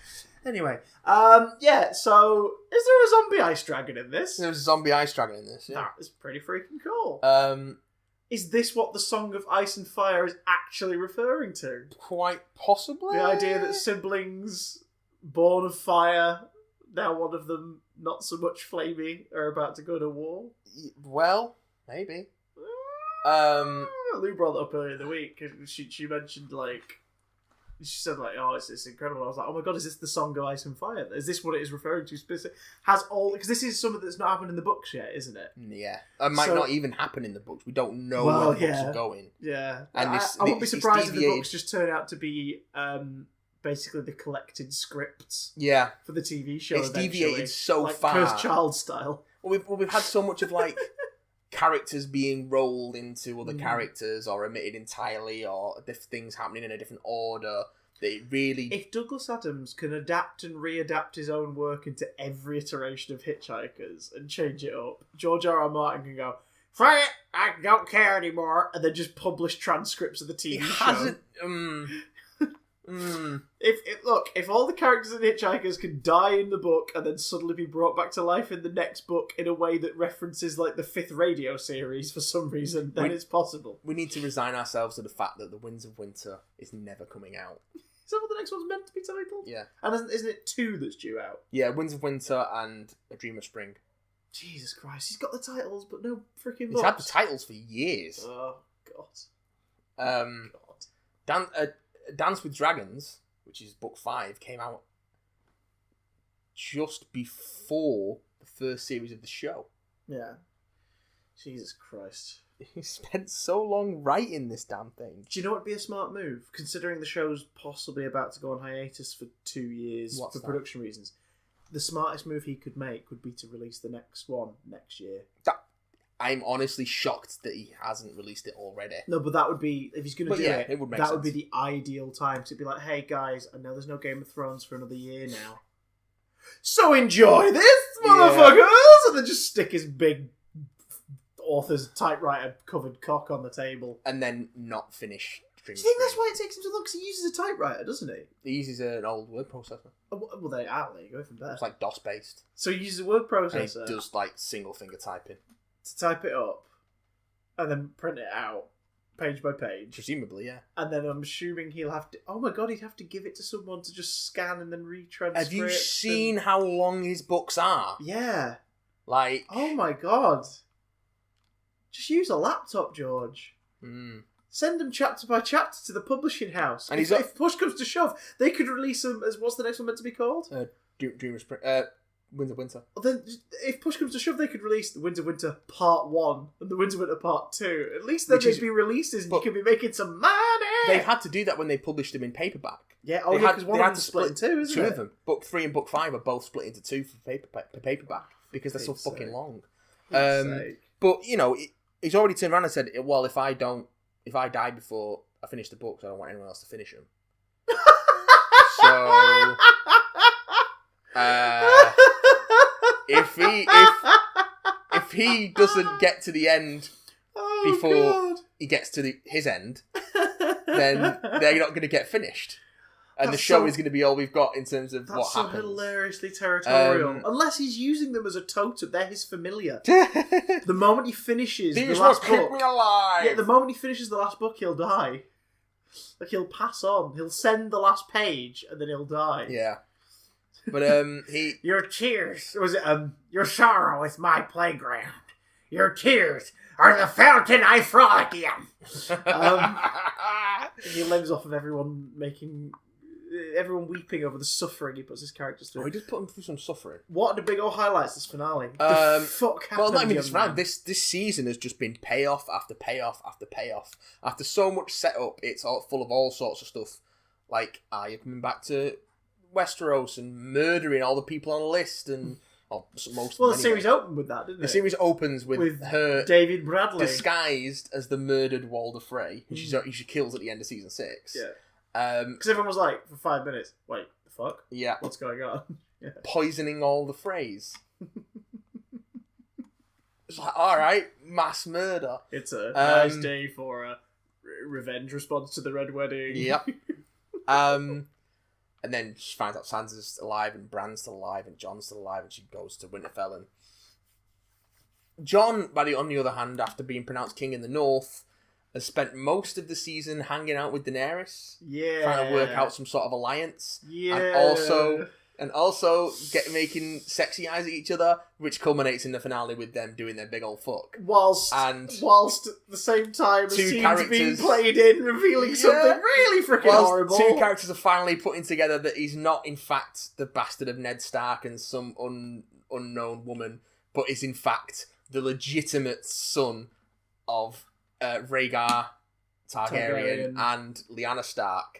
Anyway, so, is there a zombie ice dragon in this? There's a zombie ice dragon in this, yeah. That is pretty freaking cool. Is this what the Song of Ice and Fire is actually referring to? Quite possibly. The idea that siblings... born of fire, now one of them not so much flamey, are about to go to war? Well, maybe. Lou brought it up earlier in the week. She mentioned, like... She said, like, oh, it's incredible. I was like, oh my god, is this the Song of Ice and Fire? Is this what it is referring to? Because this is something that's not happened in the books yet, isn't it? Yeah. It might not even happen in the books. We don't know where the books are going. Yeah. And I wouldn't be surprised if the books just turn out to be... basically the collected scripts for the TV show. It's deviated so like far. Cursed Child style. Well, we've had so much of like characters being rolled into other characters or omitted entirely or things happening in a different order. They really... If Douglas Adams can adapt and readapt his own work into every iteration of Hitchhikers and change it up, George R.R. Martin can go, "Fry it! I don't care anymore," and then just publish transcripts of the TV show. Hasn't... If all the characters in Hitchhikers can die in the book and then suddenly be brought back to life in the next book in a way that references like the 5th radio series for some reason, then it's possible. We need to resign ourselves to the fact that The Winds of Winter is never coming out. Is that what the next one's meant to be titled? Yeah. And isn't it 2 that's due out? Yeah, Winds of Winter and A Dream of Spring. Jesus Christ, he's got the titles but no freaking books. He's had the titles for years. Oh, God. Dance with Dragons, which is book 5, came out just before the first series of the show. Yeah. Jesus Christ. He spent so long writing this damn thing. Do you know what would be a smart move, considering the show's possibly about to go on hiatus for 2 years for production reasons? The smartest move he could make would be to release the next one next year. I'm honestly shocked that he hasn't released it already. No, but that would be, if he's going to do it would make that sense. would be the ideal time to be like, hey guys, I know there's no Game of Thrones for another year now. So enjoy this, motherfuckers! And then just stick his big author's typewriter covered cock on the table. And then not finish. Do you think that's why it takes him so long? Because he uses a typewriter, doesn't he? He uses an old word processor. Oh, well, there you go from there. It's like DOS based. So he uses a word processor. And he does like single finger typing. To type it up and then print it out page by page. Presumably, yeah. And then I'm assuming he'll have to... Oh my god, he'd have to give it to someone to just scan and then retranscript. Have you seen how long his books are? Yeah. Like... Oh my god. Just use a laptop, George. Send them chapter by chapter to the publishing house. And if push comes to shove, they could release them as... What's the next one meant to be called? Dream of Spring... Winds of Winter. Well, then, if push comes to shove, they could release the Winds of Winter Part 1 and the Winds of Winter Part 2. At least then they'd be releases and you could be making some money! They've had to do that when they published them in paperback. Yeah, because one of them's split in two, isn't it? Two of them. Book 3 and Book 5 are both split into two for paperback because they're so fucking long. But, you know, he's already turned around and said, well, if I die before I finish the books, I don't want anyone else to finish them. So... if he doesn't get to the end before he gets to his end, then they're not going to get finished, and the show is going to be all we've got in terms of what happens. That's so hilariously territorial. Unless he's using them as a totem, they're his familiar. The moment he finishes the last book, keep me alive. Yeah, the moment he finishes the last book, he'll die. Like he'll pass on. He'll send the last page, and then he'll die. Yeah. But Your tears, your sorrow is my playground. Your tears are the fountain I frolic in. He lives off of everyone weeping over the suffering he puts his characters through. Oh, he just put them through some suffering. What are the big old highlights this finale? The fuck happened? Well, not even this round. This season has just been payoff after payoff after payoff. After so much setup, it's all full of all sorts of stuff. Like, you're coming back to Westeros and murdering all the people on the list and most. Well, the series opened with that, didn't it? The series opens with her David Bradley disguised as the murdered Walder Frey, who she kills at the end of season 6. Yeah. Because everyone was like, for 5 minutes, wait, the fuck? Yeah. What's going on? Yeah. Poisoning all the Freys. It's like, all right, mass murder. It's a nice day for a revenge response to the Red Wedding. Yep. And then she finds out Sansa's alive and Bran's still alive and Jon's still alive and she goes to Winterfell. And Jon, on the other hand, after being pronounced king in the north, has spent most of the season hanging out with Daenerys. Yeah. Trying to work out some sort of alliance. Yeah. And also making sexy eyes at each other, which culminates in the finale with them doing their big old fuck. Whilst at the same time as scenes being played in, revealing something really freaking horrible. Two characters are finally putting together that he's not, in fact, the bastard of Ned Stark and some unknown woman, but is, in fact, the legitimate son of Rhaegar Targaryen and Lyanna Stark.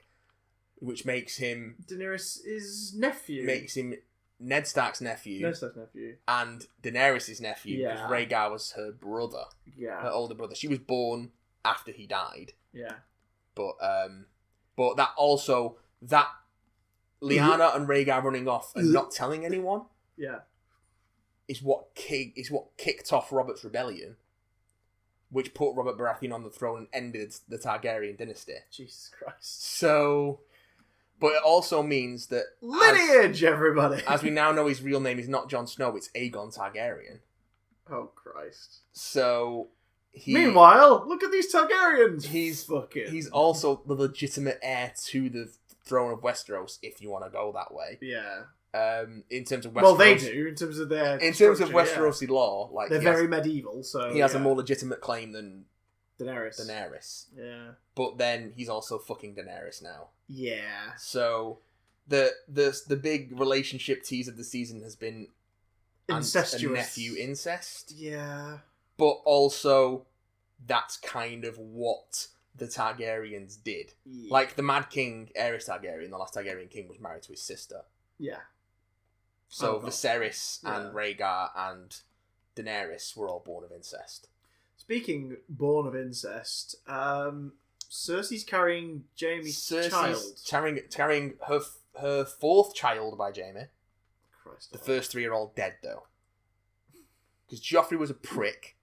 Which makes him... Daenerys' nephew. Makes him Ned Stark's nephew. Ned Stark's nephew. And Daenerys' nephew. Yeah. Because Rhaegar was her brother. Yeah. Her older brother. She was born after he died. Yeah. But that also... That Lyanna and Rhaegar running off and not telling anyone... Yeah. Is what kicked off Robert's rebellion. Which put Robert Baratheon on the throne and ended the Targaryen dynasty. Jesus Christ. So... But it also means that... Lineage, everybody! As we now know, his real name is not Jon Snow, it's Aegon Targaryen. Oh, Christ. So, Meanwhile, look at these Targaryens! He's also the legitimate heir to the throne of Westeros, if you want to go that way. Yeah. In terms of Westeros... Well, they do, in terms of their In terms of Westerosi law. Like they're very medieval, so... He has a more legitimate claim than... Daenerys. Yeah. But then he's also fucking Daenerys now. Yeah. So the big relationship tease of the season has been incestuous a nephew incest. Yeah. but also that's kind of what the Targaryens did. Yeah. Like the Mad King, Aerys Targaryen, the last Targaryen king, was married to his sister. Yeah. So Viserys and Rhaegar and Daenerys were all born of incest. Speaking born of incest, Cersei's carrying Jaime's child. Carrying her fourth child by Jaime. Christ. The first three are all dead, though. Because Joffrey was a prick.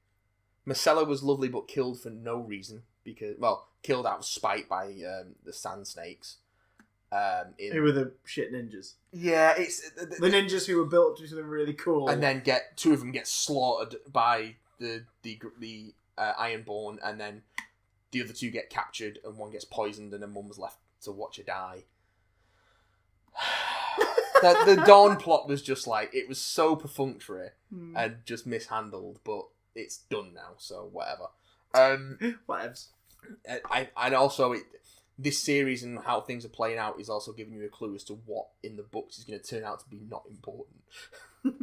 Myrcella was lovely but killed for no reason. Killed out of spite by the Sand Snakes. Who were the shit ninjas? Yeah, it's... the ninjas who were built to do something really cool. And then two of them get slaughtered by the Ironborn, and then the other two get captured, and one gets poisoned, and then one was left to watch her die. The Dawn plot was just like, it was so perfunctory and just mishandled, but it's done now, so whatever. Whatevs. And also, this series and how things are playing out is also giving you a clue as to what in the books is going to turn out to be not important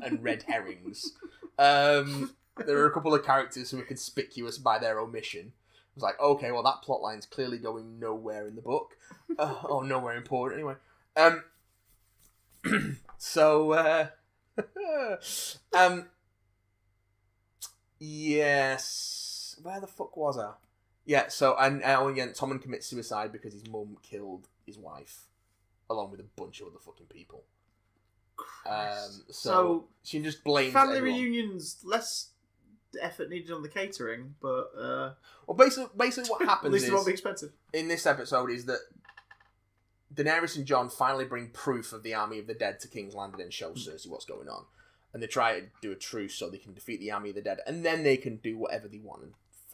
and red herrings. There are a couple of characters who are conspicuous by their omission. It's like, okay, well, that plot line's clearly going nowhere in the book. Or nowhere important, anyway. Yes. Where the fuck was I? Yeah, so, and again, Tommen commits suicide because his mum killed his wife, along with a bunch of other fucking people. So she just blames family everyone. reunions, less effort needed on the catering, but... Well, basically what happens at least it won't be expensive. In this episode is that Daenerys and Jon finally bring proof of the army of the dead to King's Landing and show Cersei what's going on. And they try to do a truce so they can defeat the army of the dead, and then they can do whatever they want and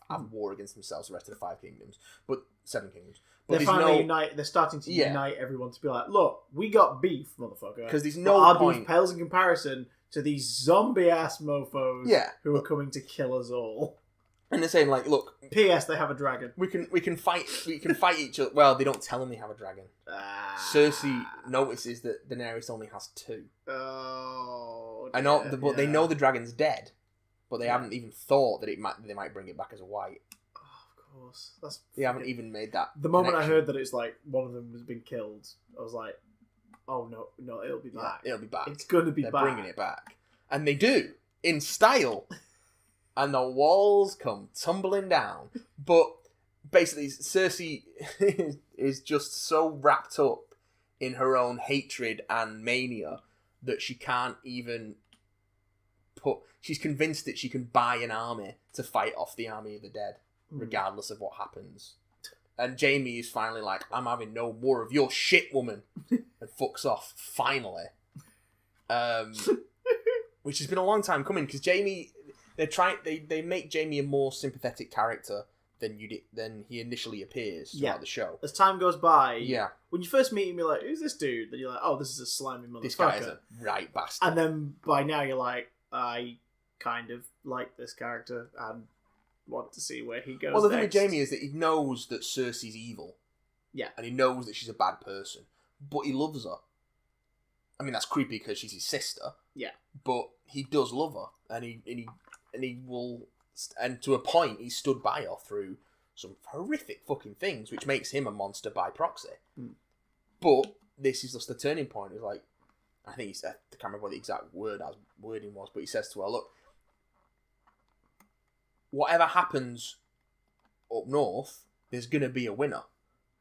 have war against themselves, the rest of the 5 kingdoms. But 7 kingdoms. But they're finally they're starting to unite everyone to be like, look, we got beef, motherfucker. Because there's no our point. Beef pales in comparison to these zombie-ass mofos who are coming to kill us all. And they're saying, like, look... P.S. They have a dragon. We can fight each other. Well, they don't tell them they have a dragon. Cersei notices that Daenerys only has 2. Oh, I know, but they know the dragon's dead, but they haven't even thought that they might bring it back as a white. Oh, of course. They haven't even made that The moment connection. I heard that it's like one of them has been killed, I was like, oh, no, it'll be back. Yeah, it'll be back. It's going to be They're back. bringing it back. And they do, in style. And the walls come tumbling down. But basically, Cersei is just so wrapped up in her own hatred and mania that she can't even she's convinced that she can buy an army to fight off the army of the dead, regardless of what happens. And Jaime is finally like, I'm having no more of your shit, woman. And fucks off, finally. Which has been a long time coming, because Jaime... They make Jaime a more sympathetic character than he initially appears throughout the show. As time goes by, when you first meet him, you're like, who's this dude? Then you're like, oh, this is a slimy motherfucker. This guy is a right bastard. And then by now you're like, I kind of like this character and want to see where he goes. Well, the thing next. with Jaime is that he knows that Cersei's evil. Yeah. And he knows that she's a bad person. But he loves her. I mean, that's creepy because she's his sister. Yeah. But he does love her. And he will, and to a point, he stood by her through some horrific fucking things, which makes him a monster by proxy. But this is just the turning point. It's like, I think he said, I can't remember what the exact wording was, but he says to her, look, whatever happens up north, there's going to be a winner.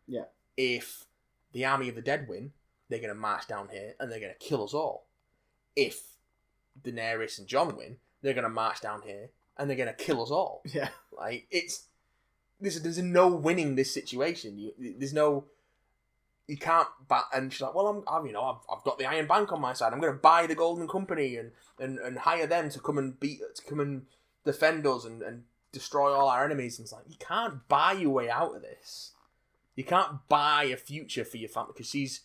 Yeah. If the army of the dead win, they're going to march down here and they're going to kill us all. If Daenerys and Jon win, they're going to march down here and they're going to kill us all. Yeah. Like, there's no winning this situation. You can't and she's like, well, I've got the Iron Bank on my side. I'm going to buy the Golden Company and hire them to come and defend us and destroy all our enemies. And it's like, you can't buy your way out of this. You can't buy a future for your family, because she's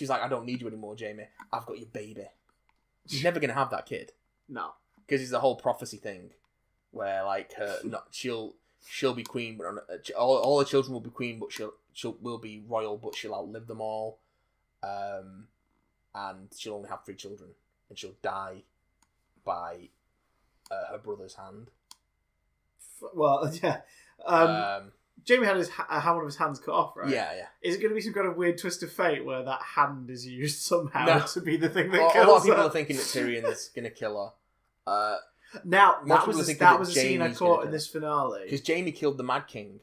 like, I don't need you anymore, Jaime. I've got your baby. She's never going to have that kid. No. Because it's the whole prophecy thing, where like she'll be queen, but all her children will be queen, but she'll will be royal, but she'll outlive them all, and she'll only have 3 children, and she'll die by her brother's hand. Well, yeah. Jamie had one of his hands cut off, right? Yeah. Is it going to be some kind of weird twist of fate where that hand is used somehow to be the thing that kills her? A lot of people are thinking that Tyrion's going to kill her. Now, that was a scene I caught in this finale. Because Jamie killed the Mad King,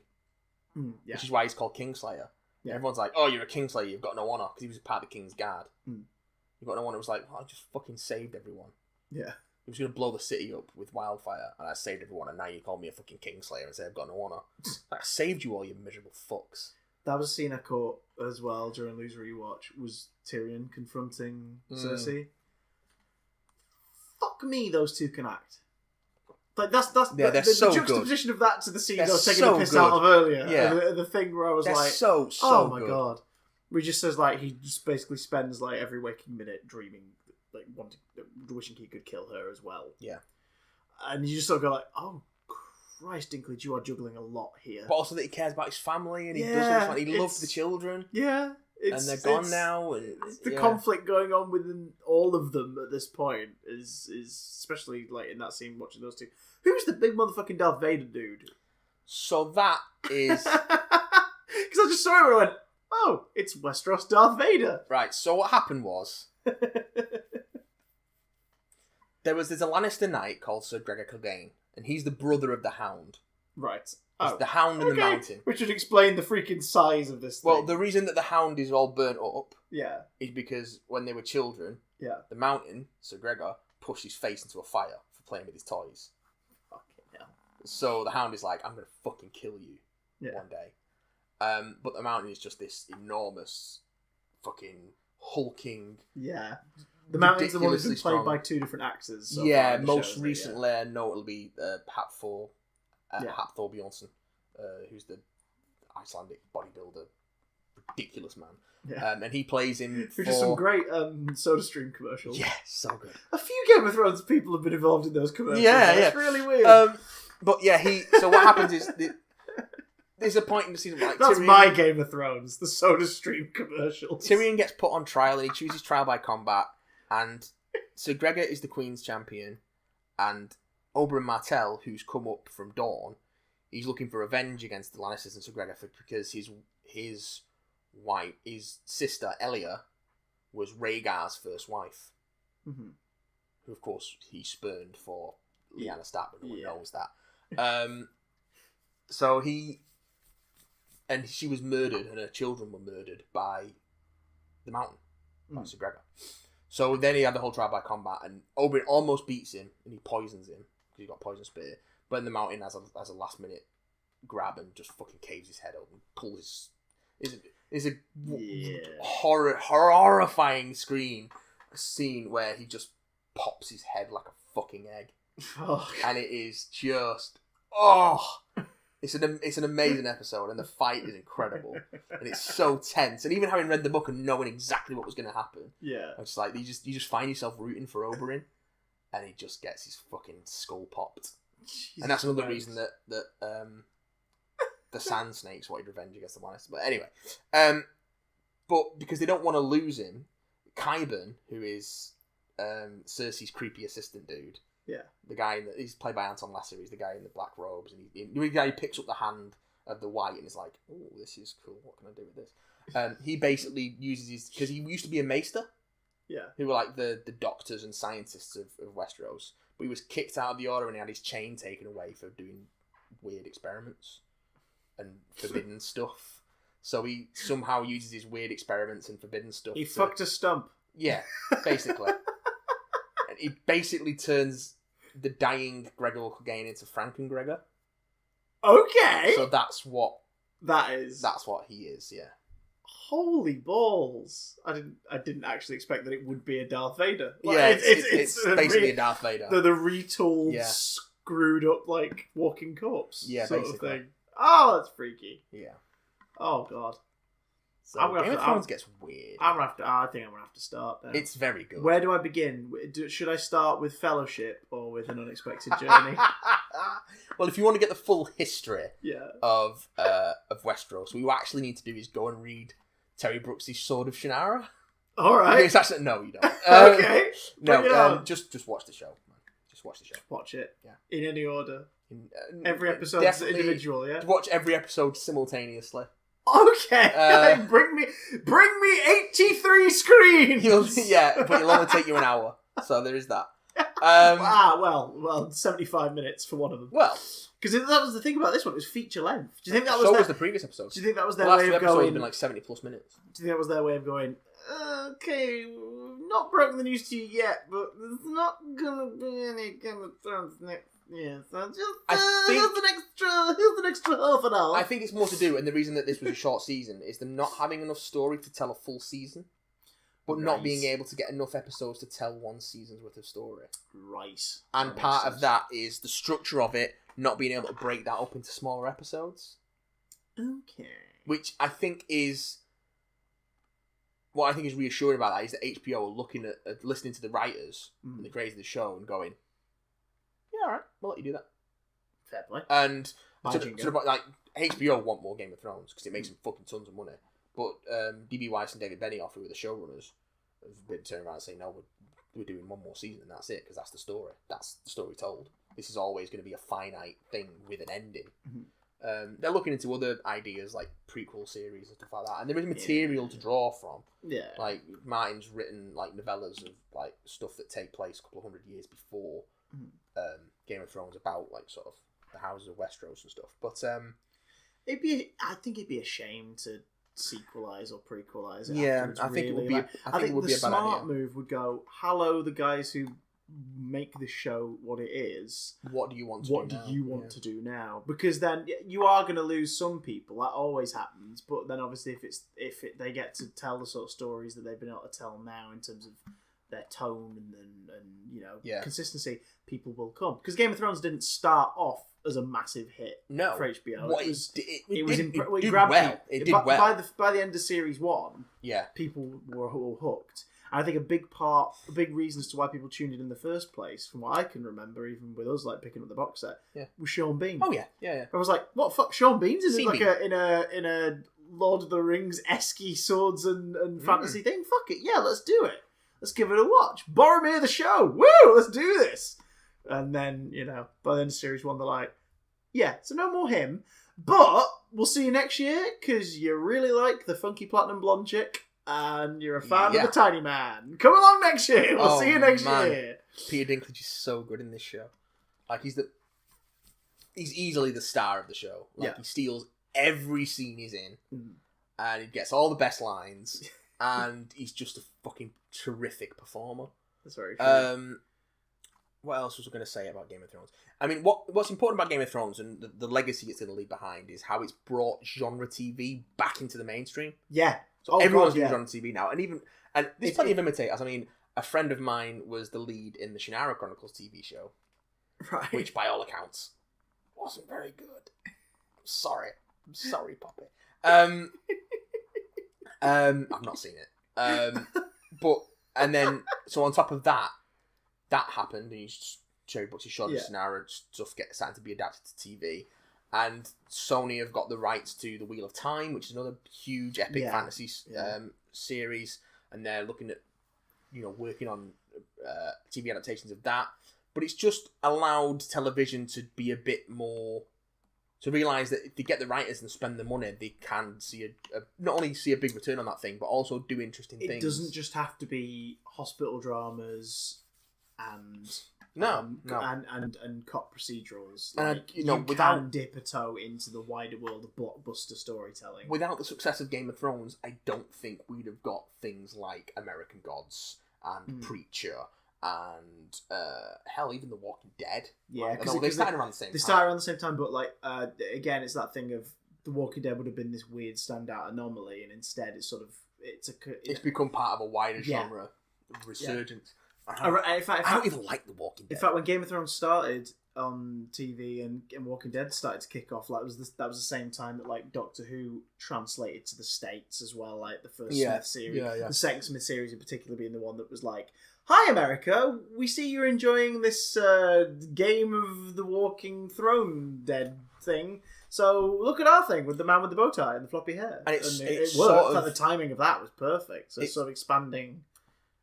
which is why he's called Kingslayer. Yeah. Everyone's like, oh, you're a Kingslayer, you've got no honour, because he was part of the King's Guard. You've got no honour. It was like, I just fucking saved everyone. Yeah. He was going to blow the city up with wildfire, and I saved everyone, and now you call me a fucking Kingslayer and say I've got no honour. I saved you all, you miserable fucks. That was a scene I caught as well during Lou's rewatch, was Tyrion confronting Cersei. Fuck me, those two can act. Like that's they're so good. The juxtaposition of that to the scene I was taking a piss out of earlier. Yeah. And the thing where I was like, so oh my good. God. Where he just says like he just basically spends like every waking minute dreaming, like wishing he could kill her as well. Yeah. And you just sort of go like, oh Christ, Dinklage, you are juggling a lot here. But also that he cares about his family and he doesn't. He loves the children. Yeah. And they're gone now. And the conflict going on within all of them at this point is especially like in that scene watching those two. Who's the big motherfucking Darth Vader dude? So that is because I just saw him and I went, oh, it's Westeros Darth Vader. Right. So what happened was there's a Lannister knight called Sir Gregor Clegane, and he's the brother of the Hound. Right. The Hound in the mountain. Which would explain the freaking size of this thing. Well, the reason that the Hound is all burnt up is because when they were children, the mountain, Sir Gregor, pushed his face into a fire for playing with his toys. Fucking hell. So the Hound is like, I'm going to fucking kill you one day. But the mountain is just this enormous fucking hulking... Yeah. The mountain's the one that's been played by two different actors. So most recently, I know it'll be Hafthor Bjornsson, who's the Icelandic bodybuilder, ridiculous man. Yeah. And he plays in Which is some great SodaStream commercials. Yeah, so good. A few Game of Thrones people have been involved in those commercials. Yeah. It's really weird. But yeah, so what happens is... There's a point in the season like that's Tyrion, my Game of Thrones, the SodaStream commercials. Tyrion gets put on trial and he chooses trial by combat, and Sir Gregor is the Queen's champion, and Oberyn Martell, who's come up from Dawn, he's looking for revenge against the Lannisters and Sir Gregor because his sister Elia was Rhaegar's first wife, who of course he spurned for Lyanna Stark, but no one knows that. So she was murdered, and her children were murdered by the Mountain, by Sir Gregor. So then he had the whole trial by combat, and Oberyn almost beats him, and he poisons him, because he got poison spear. But then the Mountain has a last minute grab and just fucking caves his head up and pulls his... It's a horrifying scene where he just pops his head like a fucking egg. And it is just... It's an amazing episode, and the fight is incredible, and it's so tense. And even having read the book and knowing exactly what was going to happen, it's like you just find yourself rooting for Oberyn, and he just gets his fucking skull popped. Jesus and that's another reason that the Sand Snakes wanted revenge against the Lannisters. But anyway, but because they don't want to lose him, Qyburn, who is Cersei's creepy assistant dude. Yeah, the guy he's played by Anton Lasser. He's the guy in the black robes, and the guy who picks up the hand of the White and is like, "Oh, this is cool. What can I do with this?" He basically uses because he used to be a maester. Yeah, who were like the doctors and scientists of Westeros, but he was kicked out of the order and he had his chain taken away for doing weird experiments and forbidden stuff. So he somehow uses his weird experiments and forbidden stuff. He fucked a stump. Yeah, basically. And he basically turns the dying Gregor Clegane into Franken Gregor. Okay. So that's what that is. That's what he is. Yeah. Holy balls! I didn't actually expect that it would be a Darth Vader. Like, yeah, it's basically a Darth Vader. The retooled, screwed up like walking corpse. Yeah, sort basically. Of thing. Oh, that's freaky. Yeah. Oh God. So Game of Thrones gets weird. I think I'm gonna have to start then. It's very good. Where do I begin? Should I start with Fellowship or with An Unexpected Journey? Well, if you want to get the full history of Westeros, what you actually need to do is go and read Terry Brooks' Sword of Shannara. All right. It's actually, no, you don't. Okay. No, just watch the show, man. Just watch the show. Watch it. Yeah. In any order. Every episode's definitely individual, yeah? Watch every episode simultaneously. Okay, bring me 83 screens. But it'll only take you an hour, so there is that. Well, 75 minutes for one of them. Well, because that was the thing about this one; it was feature length. Do you think that was? So was the previous episode. Do you think that was their way of going? Have been like 70+ minutes. Do you think that was their way of going? Okay, not broken the news to you yet, but there's not gonna be any Game of Thrones next. Yeah, so just here's the next half an hour. I think it's more to do, and the reason that this was a short season is them not having enough story to tell a full season, but not being able to get enough episodes to tell one season's worth of story. Right. And part of that is the structure of it not being able to break that up into smaller episodes. Okay. Which I think is... What I think is reassuring about that is that HBO are looking at listening to the writers and the creators of the show and going, yeah, alright, we'll let you do that. Fair play. And sort of like HBO want more Game of Thrones because it makes them fucking tons of money. But D.B. Weiss and David Benioff, who are the showrunners, have been turning around and saying, no, we're doing one more season and that's it, because that's the story. That's the story told. This is always going to be a finite thing with an ending. Mm-hmm. They're looking into other ideas like prequel series and stuff like that, and there is material to draw from. Yeah, like Martin's written like novellas of like stuff that take place a couple of 100 years before Game of Thrones, about like sort of the houses of Westeros and stuff. But I think it'd be a shame to sequelize or prequelize it. Yeah, I think it would be. I think the smart move would go, hello, the guys who make the show what it is. What do you want to do now? Because then you are going to lose some people. That always happens. But then obviously if they get to tell the sort of stories that they've been able to tell now in terms of their tone and consistency, people will come. Because Game of Thrones didn't start off as a massive hit for HBO. It did well. By the end of series 1, people were all hooked. And I think a big reason as to why people tuned in the first place, from what I can remember, even with us like picking up the box set, was Sean Bean. Oh yeah. I was like, what the fuck? Sean Bean's in like in a Lord of the Rings-esque swords and fantasy thing. Fuck it, yeah, let's do it. Let's give it a watch. Boromir the show. Woo! Let's do this. And then, by the end of series 1, they're like, yeah, so no more him. But we'll see you next year because you really like the funky platinum blonde chick and you're a fan of the tiny man. Come along next year. We'll see you next year. Peter Dinklage is so good in this show. Like, he's easily the star of the show. Like, he steals every scene he's in and he gets all the best lines and he's just a fucking terrific performer. That's very true. What else was I going to say about Game of Thrones? I mean, what's important about Game of Thrones and the legacy it's going to leave behind is how it's brought genre TV back into the mainstream. Yeah. Everyone's doing genre TV now. And there's plenty of imitators. I mean, a friend of mine was the lead in the Shannara Chronicles TV show. Right. Which, by all accounts, wasn't very good. I'm sorry, Poppy. I've not seen it. And then, so on top of that happened, and Cherry Books, shot the Shannara stuff starting to be adapted to TV. And Sony have got the rights to The Wheel of Time, which is another huge epic fantasy series. And they're looking at, working on TV adaptations of that. But it's just allowed television to be a bit more... To realise that if they get the writers and spend the money, they can see not only see a big return on that thing, but also do interesting things. It doesn't just have to be hospital dramas and cop procedurals. Like, you can dip a toe into the wider world of blockbuster storytelling. Without the success of Game of Thrones, I don't think we'd have got things like American Gods and Preacher and hell, even The Walking Dead. Yeah, because they started around the same time. They started around the same time, but again, it's that thing of The Walking Dead would have been this weird standout anomaly, and instead it's become part of a wider genre resurgence. I don't even like The Walking Dead. In fact, when Game of Thrones started on TV and Walking Dead started to kick off, that was the same time that Doctor Who translated to the States as well. Like the first Smith series, the second Smith series in particular being the one that was like, "Hi America, we see you're enjoying this Game of the Walking Throne Dead thing. So look at our thing with the man with the bow tie and the floppy hair." And it worked. Like the timing of that was perfect. So it's sort of expanding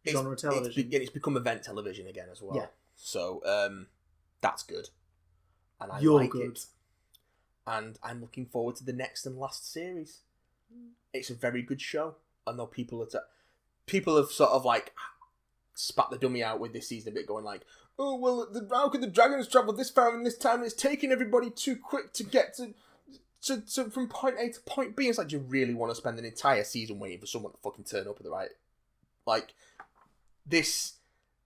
genre television. It's become event television again as well. Yeah. So that's good. and I You're like good. it. And I'm looking forward to the next and last series. It's a very good show. I know people have sort of like spat the dummy out with this season a bit, going like, oh well, how could the dragons travel this far in this time? It's taking everybody too quick to get to from point A to point B. It's like, do you really want to spend an entire season waiting for someone to fucking turn up at the right? Like this,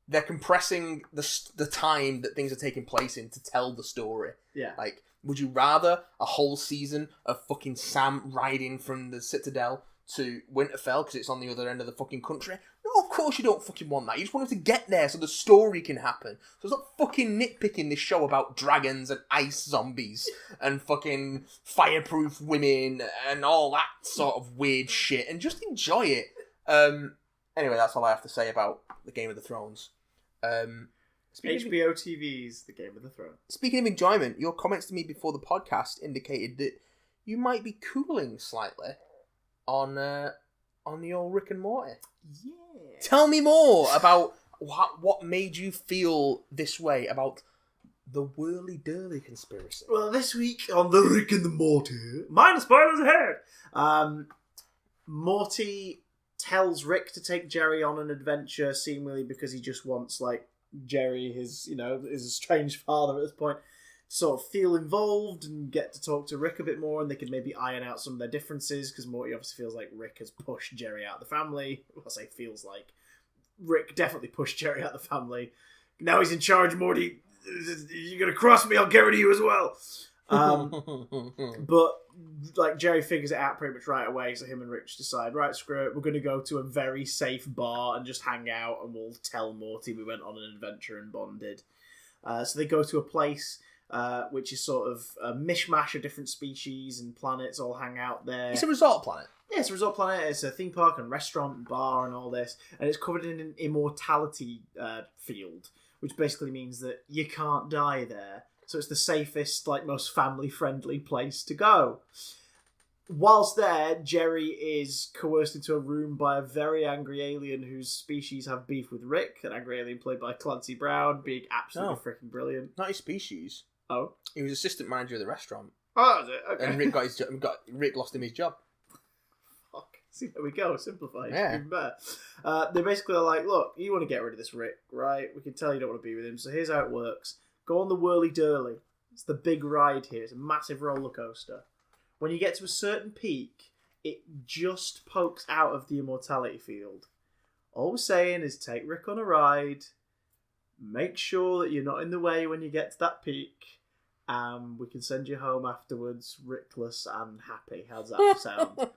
they're compressing the time that things are taking place in to tell the story. Yeah. Like, would you rather a whole season of fucking Sam riding from the Citadel to Winterfell because it's on the other end of the fucking country? No, of course you don't fucking want that. You just want him to get there so the story can happen. So it's not fucking nitpicking this show about dragons and ice zombies and fucking fireproof women and all that sort of weird shit, and just enjoy it. Anyway, that's all I have to say about the Game of the Thrones. HBO TV's The Game of the Throne. Speaking of enjoyment, your comments to me before the podcast indicated that you might be cooling slightly on the old Rick and Morty. Yeah. Tell me more about what made you feel this way about the whirly-durly conspiracy. Well, this week on the Rick and the Morty, minor spoilers ahead. Morty tells Rick to take Jerry on an adventure, seemingly because he just wants, like, Jerry, his estranged father at this point, sort of feel involved and get to talk to Rick a bit more, and they can maybe iron out some of their differences, because Morty obviously feels like Rick has pushed Jerry out of the family. Well, I say feels like. Rick definitely pushed Jerry out of the family. Now he's in charge, Morty. You're going to cross me, I'll get rid of you as well. But like Jerry figures it out pretty much right away, so him and Rich decide, right, screw it, we're going to go to a very safe bar and just hang out, and we'll tell Morty we went on an adventure and bonded. So they go to a place which is sort of a mishmash of different species and planets all hang out there. It's a resort planet. Yeah, it's a resort planet. It's a theme park and restaurant and bar and all this, and it's covered in an immortality field, which basically means that you can't die there. So it's the safest, like, most family-friendly place to go. Whilst there, Jerry is coerced into a room by a very angry alien whose species have beef with Rick, an angry alien played by Clancy Brown, being absolutely freaking brilliant. Not his species. Oh? He was assistant manager of the restaurant. Oh, is it? Okay. And Rick got his job. Rick lost him his job. Fuck. See, there we go. Simplified. Yeah. Even better. They basically are like, look, you want to get rid of this Rick, right? We can tell you don't want to be with him, so here's how it works. Go on the whirly-durly. It's the big ride here. It's a massive roller coaster. When you get to a certain peak, it just pokes out of the immortality field. All we're saying is take Rick on a ride, make sure that you're not in the way when you get to that peak, and we can send you home afterwards, Rickless and happy. How's that sound?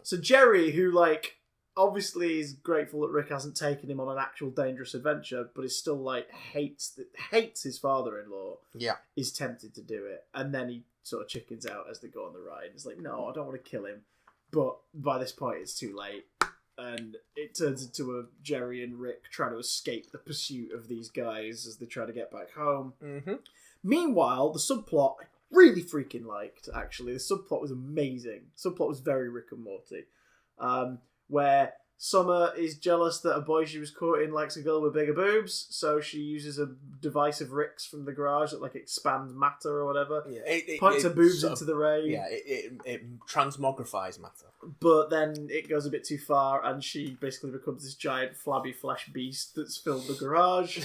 So Jerry, who, like, obviously is grateful that Rick hasn't taken him on an actual dangerous adventure, but is still, like, hates his father-in-law, is tempted to do it. And then he sort of chickens out as they go on the ride. It's like, no, I don't want to kill him. But by this point, it's too late. And it turns into a Jerry and Rick trying to escape the pursuit of these guys as they try to get back home. Mm-hmm. Meanwhile, the subplot, I really freaking liked, actually. The subplot was amazing. The subplot was very Rick and Morty. Where Summer is jealous that a boy she was courting likes a girl with bigger boobs, so she uses a device of Rick's from the garage that, like, expands matter or whatever. Yeah, points her boobs into the ray. Yeah, it transmogrifies matter. But then it goes a bit too far, and she basically becomes this giant flabby flesh beast that's filled the garage.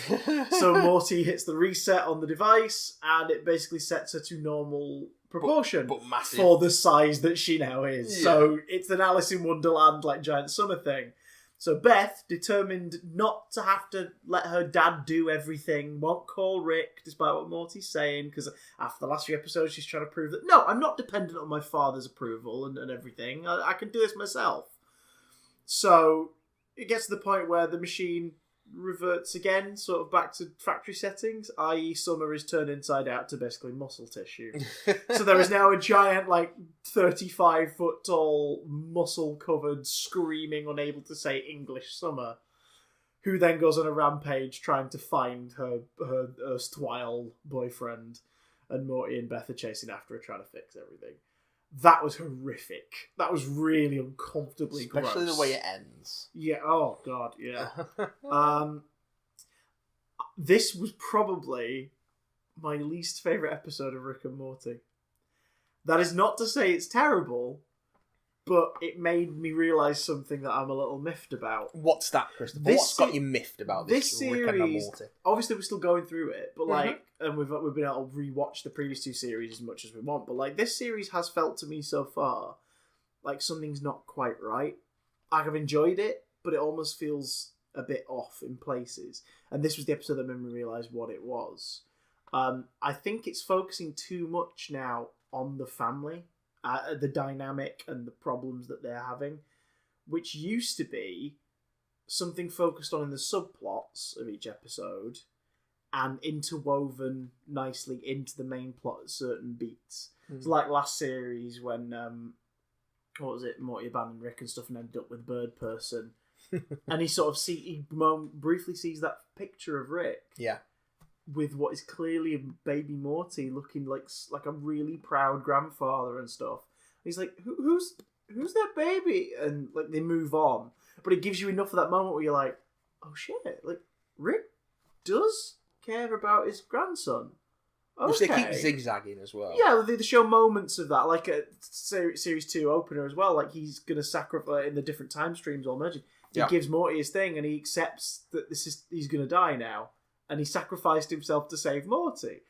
So Morty hits the reset on the device, and it basically sets her to normal proportion but massive for the size that she now is. Yeah. So it's an Alice in Wonderland, like, giant summer thing. So Beth, determined not to have to let her dad do everything, won't call Rick, despite what Morty's saying, because after the last few episodes she's trying to prove that, no, I'm not dependent on my father's approval and everything. I can do this myself. So it gets to the point where the machine reverts again, sort of back to factory settings, i.e. Summer is turned inside out to basically muscle tissue. So there is now a giant, like, 35-foot tall, muscle-covered, screaming, unable to say English Summer, who then goes on a rampage trying to find her erstwhile boyfriend, and Morty and Beth are chasing after her, trying to fix everything. That was horrific. That was really uncomfortably gross. Especially the way it ends. Yeah, oh god, yeah. This was probably my least favourite episode of Rick and Morty. That is not to say it's terrible, but it made me realise something that I'm a little miffed about. What's that, Christopher? What's got you miffed about this series? Rick and Morty? Obviously, we're still going through it, but and we've been able to rewatch the previous two series as much as we want. But this series has felt to me so far like something's not quite right. I've enjoyed it, but it almost feels a bit off in places. And this was the episode that made me realise what it was. I think it's focusing too much now on the family. The dynamic and the problems that they're having, which used to be something focused on in the subplots of each episode and interwoven nicely into the main plot at certain beats. It's like last series when, what was it, Morty abandoned Rick and stuff and ended up with Bird Person. And he sort of briefly sees that picture of Rick. Yeah. With what is clearly a baby Morty looking like a really proud grandfather and stuff. He's like, who's that baby? And they move on. But it gives you enough of that moment where you're like, oh shit, Rick does care about his grandson. Okay. Which they keep zigzagging as well. Yeah, they show moments of that, like a series 2 opener as well. He's going to sacrifice in the different time streams all merging. He gives Morty his thing and he accepts that he's going to die now. And he sacrificed himself to save Morty.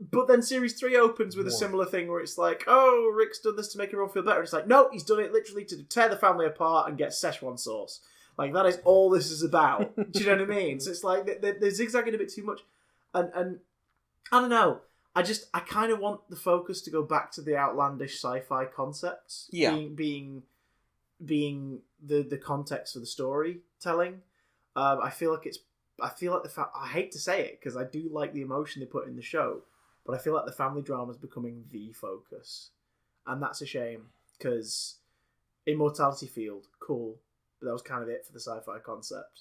But then Series 3 opens with a similar thing where it's like, oh, Rick's done this to make everyone feel better. It's like, no, he's done it literally to tear the family apart and get Szechuan sauce. That is all this is about. Do you know what I mean? So it's like, they're zigzagging a bit too much. And I don't know. I kind of want the focus to go back to the outlandish sci-fi concepts. Yeah. Being the context for the storytelling. I feel like I hate to say it because I do like the emotion they put in the show, but I feel like the family drama is becoming the focus, and that's a shame because Immortality Field, cool, but that was kind of it for the sci-fi concept.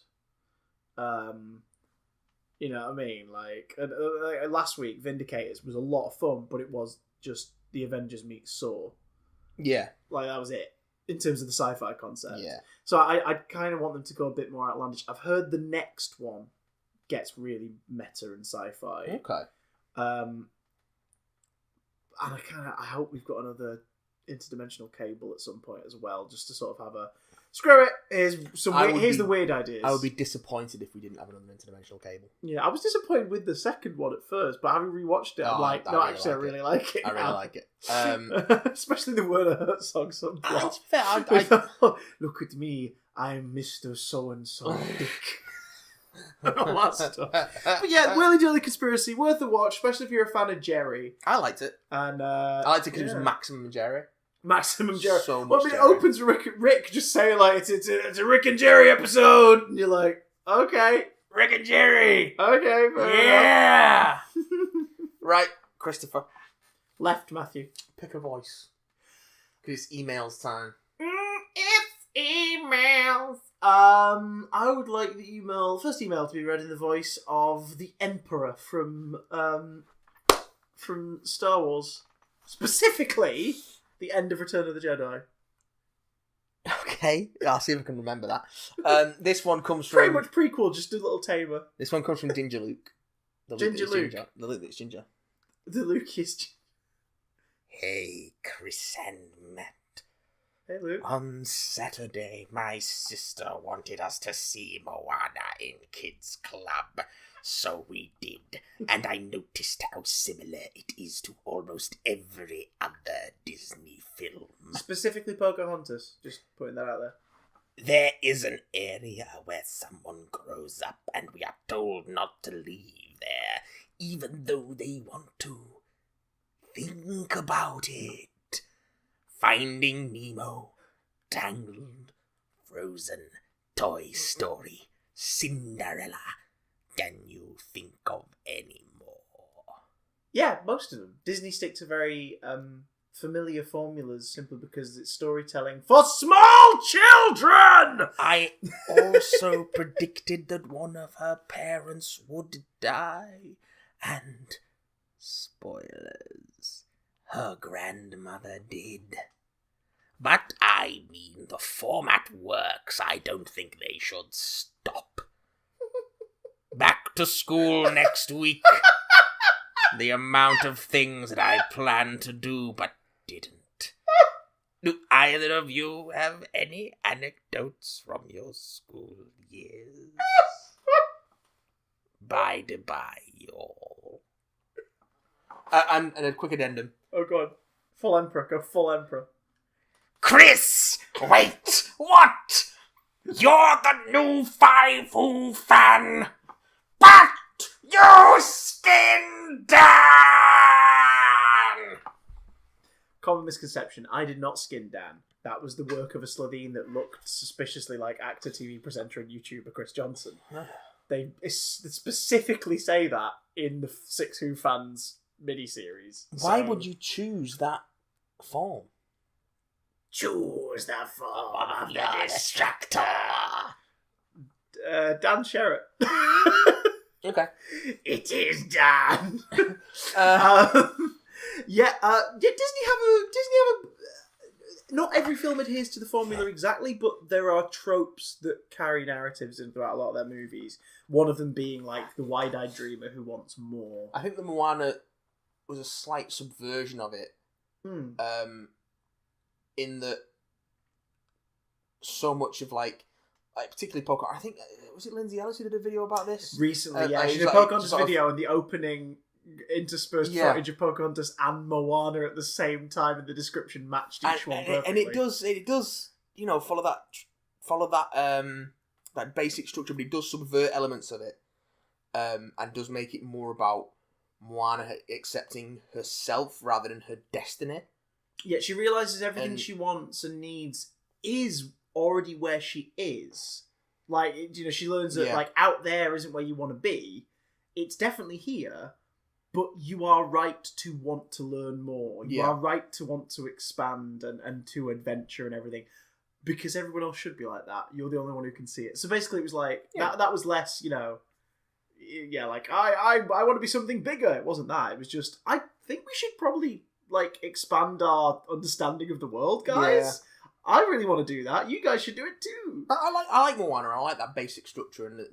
You know what I mean? Last week, Vindicators was a lot of fun, but it was just the Avengers meet Saw. Yeah, that was it. In terms of the sci-fi concept. Yeah. So I kind of want them to go a bit more outlandish. I've heard the next one gets really meta and sci-fi. Okay. And I hope we've got another interdimensional cable at some point as well, just to sort of have a screw it. Here's the weird ideas. I would be disappointed if we didn't have another interdimensional cable. Yeah, I was disappointed with the second one at first, but having rewatched it, I'm I really like it. I really like it. Especially the Werner Herzog subplot. Look at me, I'm Mr. So-and-so Dick. And all that stuff. But yeah, really jolly conspiracy, worth a watch, especially if you're a fan of Jerry. I liked it. And I liked it because it was Maximum Jerry. Maximum Jerry. So much Jerry. It opens Rick just saying it's a Rick and Jerry episode, and you're like, okay, Rick and Jerry. Okay, yeah. Right, Christopher. Left, Matthew. Pick a voice. Because it's emails time. It's emails. I would like the first email to be read in the voice of the Emperor from Star Wars, specifically the end of Return of the Jedi. Okay, I'll see if I can remember that. This one comes from... Pretty much prequel, just a little tamer. This one comes from Ginger Luke. Ginger Luke. The Luke that's ginger. The Luke is... Hey, Chris and Matt. Hey, Luke. On Saturday, my sister wanted us to see Moana in Kids Club. So we did, and I noticed how similar it is to almost every other Disney film. Specifically Pocahontas, just putting that out there. There is an area where someone grows up and we are told not to leave there, even though they want to. Think about it. Finding Nemo, Tangled, Frozen, Toy Story, Cinderella. Can you think of any more? Yeah, most of them. Disney stick to very familiar formulas simply because it's storytelling for small children! I also predicted that one of her parents would die. And, spoilers, her grandmother did. But I mean, the format works. I don't think they should stop. Back to school next week. the amount of things that I planned to do but didn't. Do either of you have any anecdotes from your school years? By the by, y'all. And a quick addendum. Oh god. Full Emperor. Go full Emperor. Chris! Wait! What? You're the new Five Who fan! But you skinned Dan! Common misconception. I did not skin Dan. That was the work of a Slovene that looked suspiciously like actor, TV presenter, and YouTuber Chris Johnson. They specifically say that in the Six Who Fans miniseries. Why would you choose that form? Choose the form of the Destructor. Dan Sherritt. Okay. It is Dan. Disney have a. Not every film adheres to the formula exactly, but there are tropes that carry narratives in throughout a lot of their movies. One of them being like the wide-eyed dreamer who wants more. I think the Moana was a slight subversion of it. In that so much of like particularly Pocahontas. I think was it Lindsay Ellis who did a video about this recently? Yeah, she did a Pocahontas video, and the opening interspersed footage of Pocahontas and Moana at the same time, and the description matched each one perfectly. And it does, follow that basic structure, but it does subvert elements of it, and does make it more about Moana accepting herself rather than her destiny. Yeah, she realises everything she wants and needs is already where she is. Like, she learns that like out there isn't where you want to be. It's definitely here, but you are right to want to learn more. You are right to want to expand and to adventure and everything, because everyone else should be like that. You're the only one who can see it. So basically, it was like that was less, like I want to be something bigger. It wasn't that. It was just I think we should probably like expand our understanding of the world, guys. Yeah. I really want to do that. You guys should do it too. I like Moana. I like that basic structure, and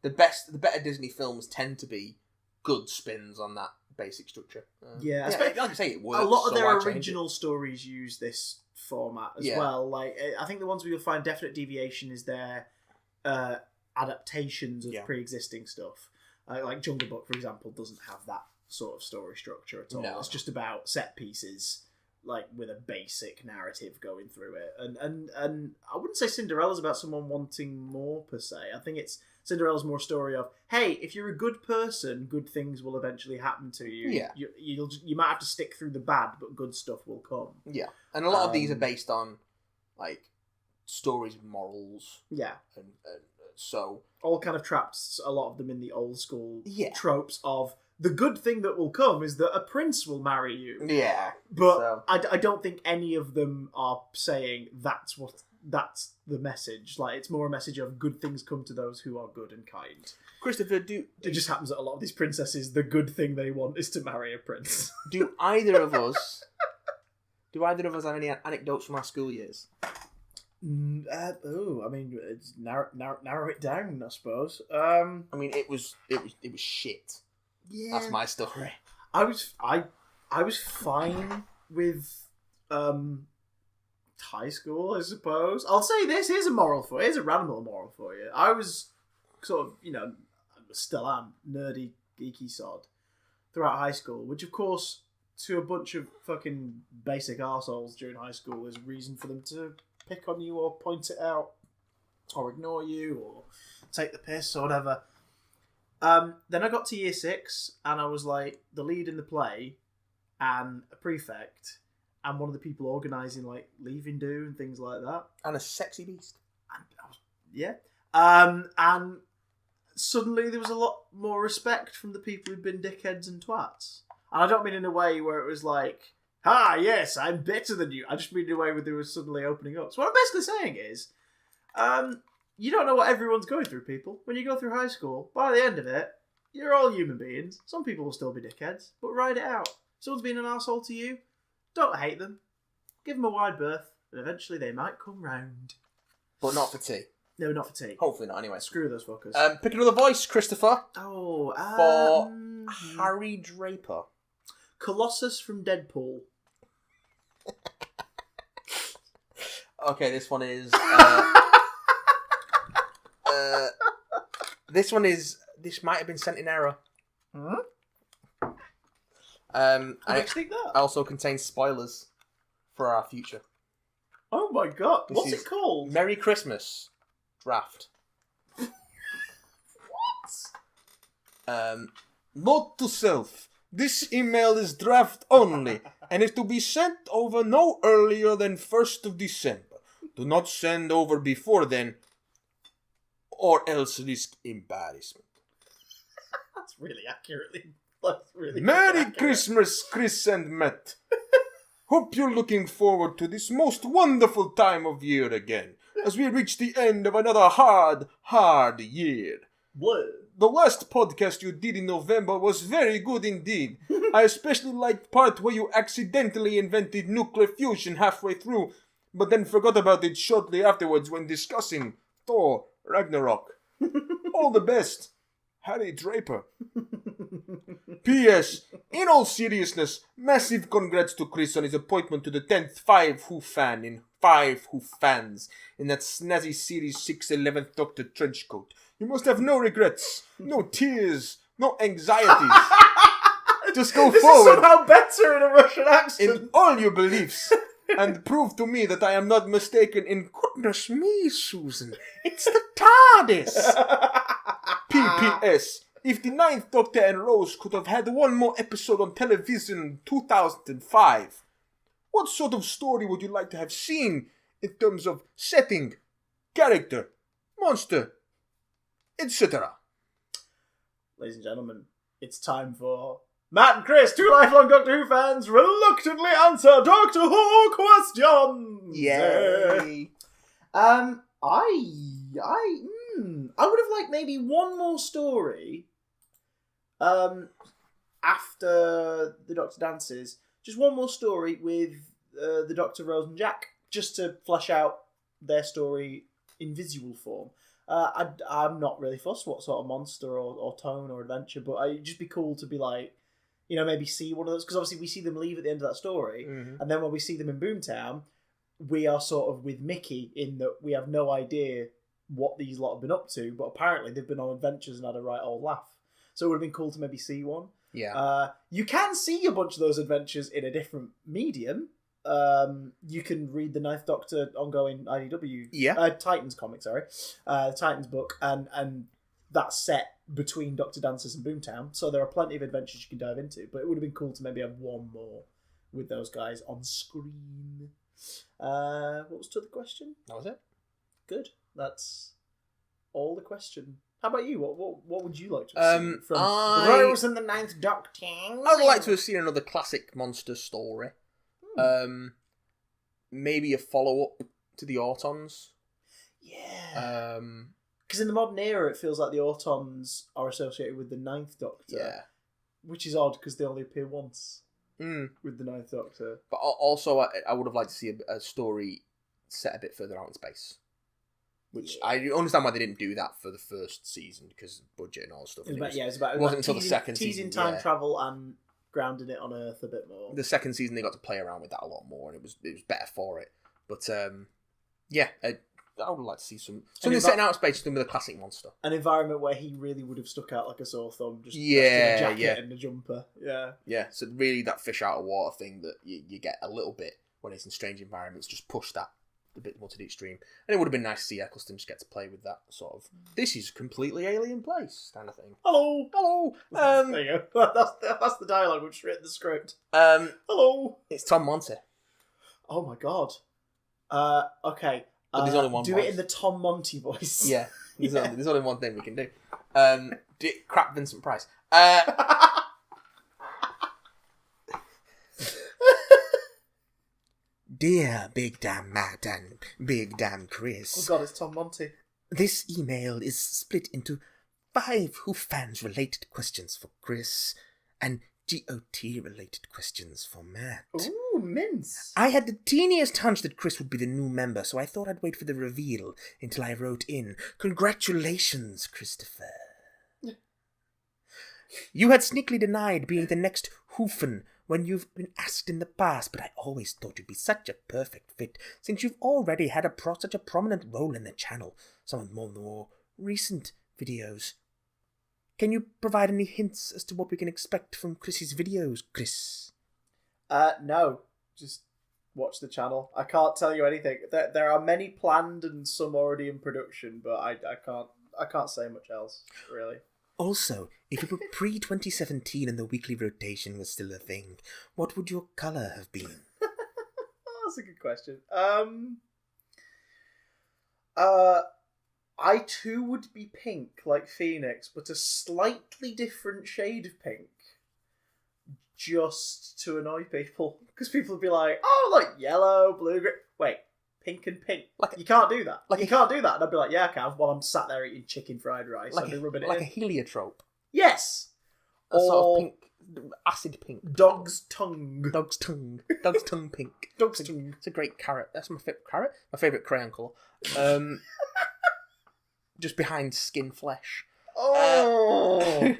the better Disney films tend to be good spins on that basic structure. Like I say, it works. A lot of their original stories use this format as well. Like I think the ones where you'll find definite deviation is their adaptations of pre-existing stuff. Like Jungle Book, for example, doesn't have that sort of story structure at all. No. It's just about set pieces, like with a basic narrative going through it. And I wouldn't say Cinderella's about someone wanting more per se. I think Cinderella's more a story of, hey, if you're a good person, good things will eventually happen to you. Yeah. You might have to stick through the bad, but good stuff will come. Yeah. And a lot of these are based on like stories of morals. Yeah. And so all kind of traps, a lot of them in the old school tropes of the good thing that will come is that a prince will marry you. Yeah. But I don't think any of them are saying that's the message. Like, it's more a message of good things come to those who are good and kind. Christopher, it just happens that a lot of these princesses, the good thing they want is to marry a prince. Do either of us have any anecdotes from our school years? It's narrow it down, I suppose. It was shit. Yeah, that's my story. I was fine with high school, I suppose. I'll say this: here's a random moral for you. I was sort of, still am nerdy, geeky sod throughout high school, which of course, to a bunch of fucking basic arseholes during high school, is reason for them to pick on you or point it out or ignore you or take the piss or whatever. Then I got to year 6 and I was like the lead in the play and a prefect and one of the people organising like leaving do and things like that. And a sexy beast. And suddenly there was a lot more respect from the people who'd been dickheads and twats. And I don't mean in a way where it was like, yes, I'm better than you. I just mean in a way where they were suddenly opening up. So what I'm basically saying is, you don't know what everyone's going through, people. When you go through high school, by the end of it, you're all human beings. Some people will still be dickheads, but ride it out. If someone's been an arsehole to you, don't hate them. Give them a wide berth, and eventually they might come round. But not for tea. No, not for tea. Hopefully not, anyway. Screw those fuckers. Pick another voice, Christopher. For Harry Draper. Colossus from Deadpool. Okay, this one is... This might have been sent in error. Huh? I think that? also contains spoilers for our future. Oh my god. This What's is it called? Merry Christmas Draft. What? Note to self. This email is draft only and is to be sent over no earlier than 1st of December. Do not send over before then or else risk embarrassment. That's really accurately. That's really Merry accurate. Christmas, Chris and Matt. Hope you're looking forward to this most wonderful time of year again, as we reach the end of another hard year. What? The last podcast you did in November was very good indeed. I especially liked part where you accidentally invented nuclear fusion halfway through, but then forgot about it shortly afterwards when discussing Thor Ragnarok. All the best, Harry Draper. P.S. In all seriousness, massive congrats to Chris on his appointment to the 10th 5 Who fan in 5 Who fans in that snazzy Series 6 11th Doctor trenchcoat. You must have no regrets, no tears, no anxieties. Just go This forward is somehow better in a Russian accent. in all your beliefs and prove to me that I am not mistaken in goodness me, Susan. It's the TARDIS. P.P.S. If the 9th Doctor and Rose could have had one more episode on television in 2005, what sort of story would you like to have seen in terms of setting, character, monster, etc.? Ladies and gentlemen, it's time for Matt and Chris, two lifelong Doctor Who fans, reluctantly answer Doctor Who questions. Yay! I would have liked maybe one more story. After the Doctor dances, just one more story with the Doctor, Rose, and Jack, just to flesh out their story in visual form. I'm not really fussed what sort of monster or tone or adventure, but it'd just be cool to be like, you know, maybe see one of those, because obviously we see them leave at the end of that story, and then when we see them in Boomtown, we are sort of with Mickey in that we have no idea what these lot have been up to, but apparently they've been on adventures and had a right old laugh. So it would have been cool to maybe see one. Yeah. You can see a bunch of those adventures in a different medium. You can read the Ninth Doctor ongoing IDW Titans comic, Titans book, and that's set between Doctor Dancers and Boomtown. So there are plenty of adventures you can dive into, but it would have been cool to maybe have one more with those guys on screen. What was the other question? That was it. Good. That's all the question. How about you? What would you like to have seen from Rose and the Ninth Doctor? I would like to have seen another classic monster story. Maybe a follow-up to the Autons. Yeah. Because in the modern era, it feels like the Autons are associated with the Ninth Doctor. Yeah. Which is odd, because they only appear once with the Ninth Doctor. But also, I would have liked to see a story set a bit further out in space. Which I understand why they didn't do that for the first season, because budget and all that stuff. It wasn't until the second season. Teasing time travel and grounding it on Earth a bit more. The second season, they got to play around with that a lot more, and it was better for it. But I would like to see something setting out in space with a classic monster. An environment where he really would have stuck out like a sore thumb, just in a jacket and a jumper. Yeah. So really, that fish out of water thing that you get a little bit when it's in strange environments, just push that a bit more to the extreme. And it would have been nice to see Eccleston just get to play with that sort of, this is a completely alien place kind of thing. Hello. There you go. That's the dialogue which written the script. Hello. It's Tom Monty. Oh my god. Okay. But there's only one do voice. it in the Tom Monty voice. Yeah. There's only one thing we can do. Crap Vincent Price. Dear Big Damn Matt and Big Damn Chris. Oh god, it's Tom Monty. This email is split into 5 Who fans related questions for Chris and GOT-related questions for Matt. Ooh, mince. I had the teeniest hunch that Chris would be the new member, so I thought I'd wait for the reveal until I wrote in, "Congratulations, Christopher." You had sneakily denied being the next Hoofen when you've been asked in the past, but I always thought you'd be such a perfect fit, since you've already had such a prominent role in the channel, some of the more recent videos. Can you provide any hints as to what we can expect from Chris's videos, Chris? No. Just watch the channel. I can't tell you anything. There are many planned and some already in production, but I can't say much else, really. Also, if it were pre-2017 and the weekly rotation was still a thing, what would your colour have been? That's a good question. I too would be pink, like Phoenix, but a slightly different shade of pink. Just to annoy people. Because people would be like, oh, like yellow, blue, green. Wait, pink and pink. You can't do that. You can't do that. And I'd be like, yeah, I can, while I'm sat there eating chicken fried rice. I'd be rubbing it in. A heliotrope. Yes! A sort of pink, acid pink. Dog's tongue. Dog's tongue. Dog's tongue pink. Dog's tongue. It's a great carrot. That's my favourite carrot. My favourite crayon colour. Just behind skin flesh. Oh!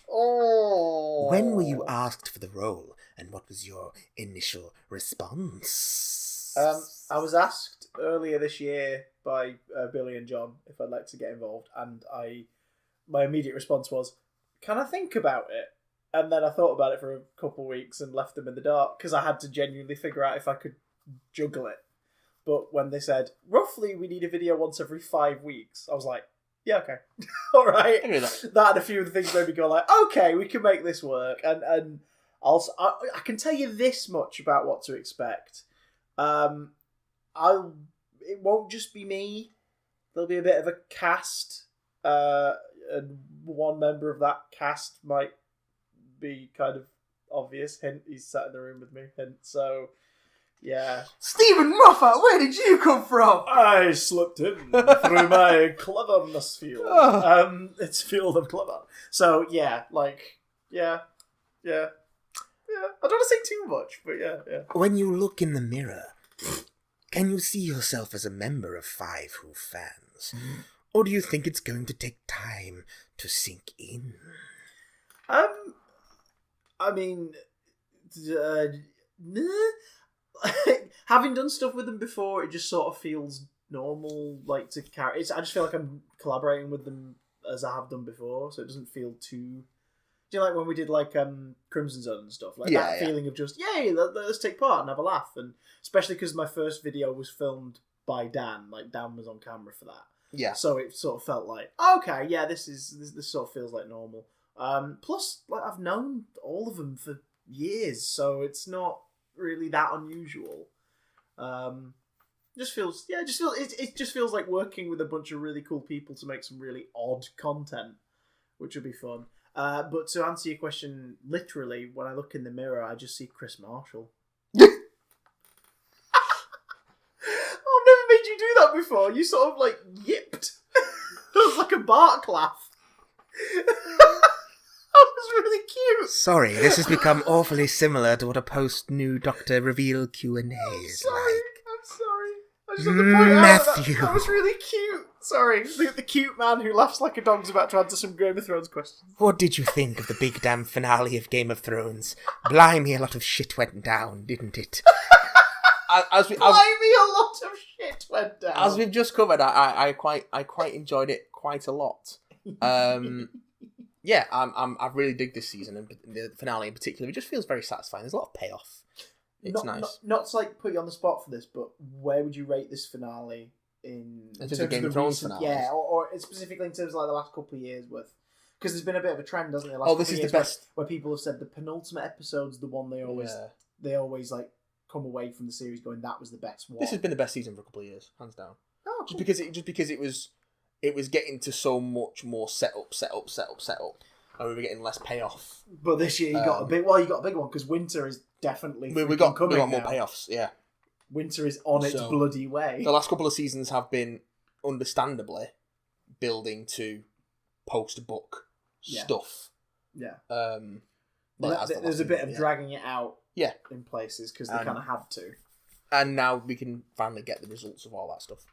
Oh! When were you asked for the role, and what was your initial response? I was asked earlier this year by Billy and John if I'd like to get involved, and my immediate response was, can I think about it? And then I thought about it for a couple of weeks and left them in the dark, because I had to genuinely figure out if I could juggle it. But when they said, roughly we need a video once every 5 weeks, I was like, yeah, okay. All right. That and a few of the things made me go like, okay, we can make this work. And I can tell you this much about what to expect. It won't just be me. There'll be a bit of a cast. And one member of that cast might be kind of obvious. Hint, he's sat in the room with me. Hint, so... yeah. Stephen Moffat, where did you come from? I slipped in through my cleverness field. Oh. It's field of clever. So, yeah, yeah. I don't want to say too much, but yeah. When you look in the mirror, can you see yourself as a member of Five Who fans? Or do you think it's going to take time to sink in? I mean... having done stuff with them before, it just sort of feels normal, like to carry. I just feel like I'm collaborating with them as I have done before, so it doesn't feel too. Do you know, like when we did like Crimson Zone and stuff, like that feeling of just yay, let's take part and have a laugh, and especially because my first video was filmed by Dan, like Dan was on camera for that. Yeah. So it sort of felt like okay, yeah, this sort of feels like normal. Plus, like I've known all of them for years, so it's not really that unusual. It just feels like working with a bunch of really cool people to make some really odd content, which would be fun. But to answer your question, literally, when I look in the mirror, I just see Chris Marshall. I've never made you do that before. You sort of like yipped. It was like a bark laugh. That was really cute. Sorry, this has become awfully similar to what a post-new Doctor Reveal Q&A is I'm sorry. I just had to point Matthew. out that was really cute. Sorry, the cute man who laughs like a dog's about to answer some Game of Thrones questions. What did you think of the big damn finale of Game of Thrones? Blimey, a lot of shit went down, didn't it? Blimey, a lot of shit went down. As we've just covered, I quite enjoyed it quite a lot. Yeah, I really dig this season, and the finale in particular. It just feels very satisfying. There's a lot of payoff. It's nice. Not to like put you on the spot for this, but where would you rate this finale in terms of Game of Thrones finales? Yeah, or specifically in terms of like the last couple of years worth. Because there's been a bit of a trend, hasn't there? This is the best. Where people have said the penultimate episode's the one they always like come away from the series going, that was the best one. This has been the best season for a couple of years, hands down. Oh, cool. Just because it was getting to so much more set up, and we were getting less payoff. But this year you got a big one because Winter is definitely we got coming more now. payoffs. Yeah, Winter is on its bloody way. The last couple of seasons have been understandably building to post-book stuff. Yeah. There's a bit of dragging it out Yeah. in places because they kind of had to. And now we can finally get the results of all that stuff.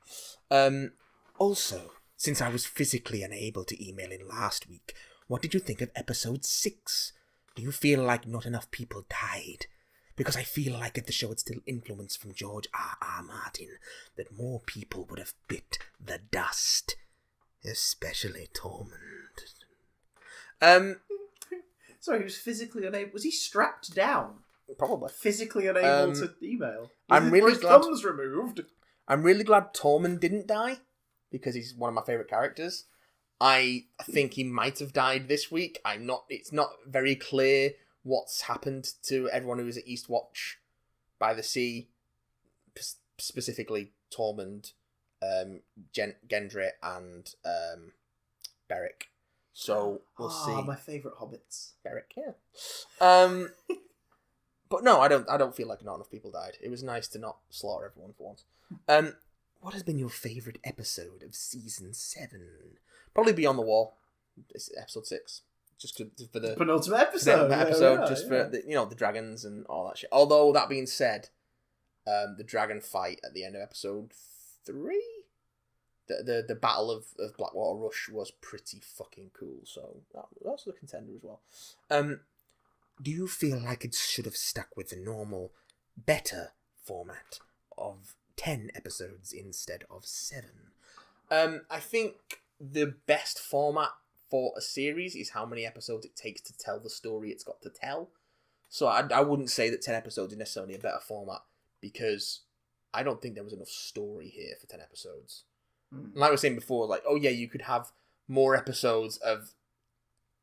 Also, since I was physically unable to email in last week, what did you think of episode 6? Do you feel like not enough people died? Because I feel like if the show had still influence from George R.R. Martin, that more people would have bit the dust. Especially Tormund. Sorry, he was physically unable. Was he strapped down? Probably. Physically unable to email? I'm really his glad... thumbs removed? I'm really glad Tormund didn't die, because he's one of my favourite characters. I think he might have died this week. It's not very clear what's happened to everyone who was at Eastwatch by the Sea, specifically Tormund, Gendry, and Beric. So we'll see. My favourite hobbits. Beric, yeah. But no, I don't feel like not enough people died. It was nice to not slaughter everyone for once. What has been your favourite episode of season 7? Probably Beyond the Wall. It's episode 6. Just for the penultimate episode. The dragons and all that shit. Although, that being said, the dragon fight at the end of episode 3? The Battle of Blackwater Rush was pretty fucking cool, so that's a contender as well. Do you feel like it should have stuck with the normal, better format of 10 episodes instead of 7? I think the best format for a series is how many episodes it takes to tell the story it's got to tell. So I wouldn't say that 10 episodes is necessarily a better format, because I don't think there was enough story here for 10 episodes. Like I was saying before, you could have more episodes of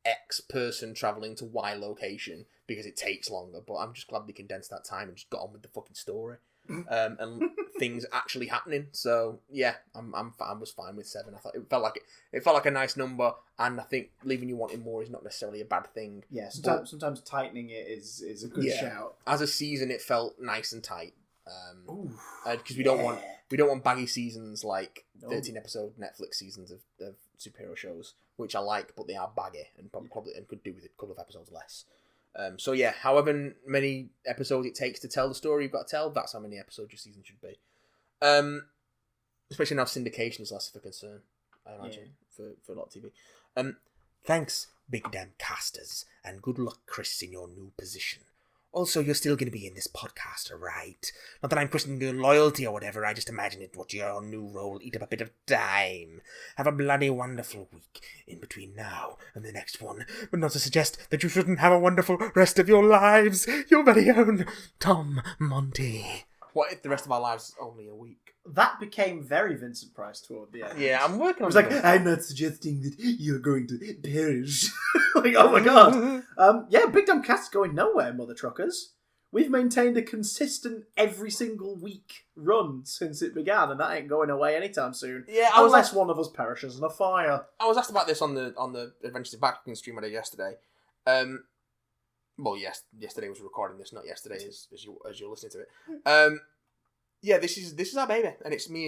X person travelling to Y location because it takes longer, but I'm just glad they condensed that time and just got on with the fucking story. And things actually happening. So yeah, I was fine with 7. I thought it felt like a nice number, and I think leaving you wanting more is not necessarily a bad thing. Yeah, sometimes tightening it is a good shout. As a season, it felt nice and tight. Because we don't want baggy seasons like 13 episode Netflix seasons of superhero shows, which I like, but they are baggy and probably could do with a couple of episodes less. So yeah, however many episodes it takes to tell the story you've got to tell, that's how many episodes your season should be. Especially now syndication is less of a concern, I imagine, for a lot of TV. Thanks, big damn casters, and good luck, Chris, in your new position. Also, you're still going to be in this podcast, right? Not that I'm questioning your loyalty or whatever, I just imagine it what your new role will eat up a bit of time. Have a bloody wonderful week in between now and the next one, but not to suggest that you shouldn't have a wonderful rest of your lives. Your very own Tom Monty. What if the rest of our lives is only a week? That became very Vincent Price toward the end. Yeah, I'm working on it. I was like, I'm not suggesting that you're going to perish. Like, oh my god. Yeah, Big Dumb Cast's going nowhere, mother truckers. We've maintained a consistent every single week run since it began, and that ain't going away anytime soon. Yeah, unless one of us perishes in a fire. I was asked about this on the Adventures of Backtracking stream I did yesterday. Well, yes, yesterday was recording this, not yesterday as you're listening to it. Yeah, this is our baby, and it's me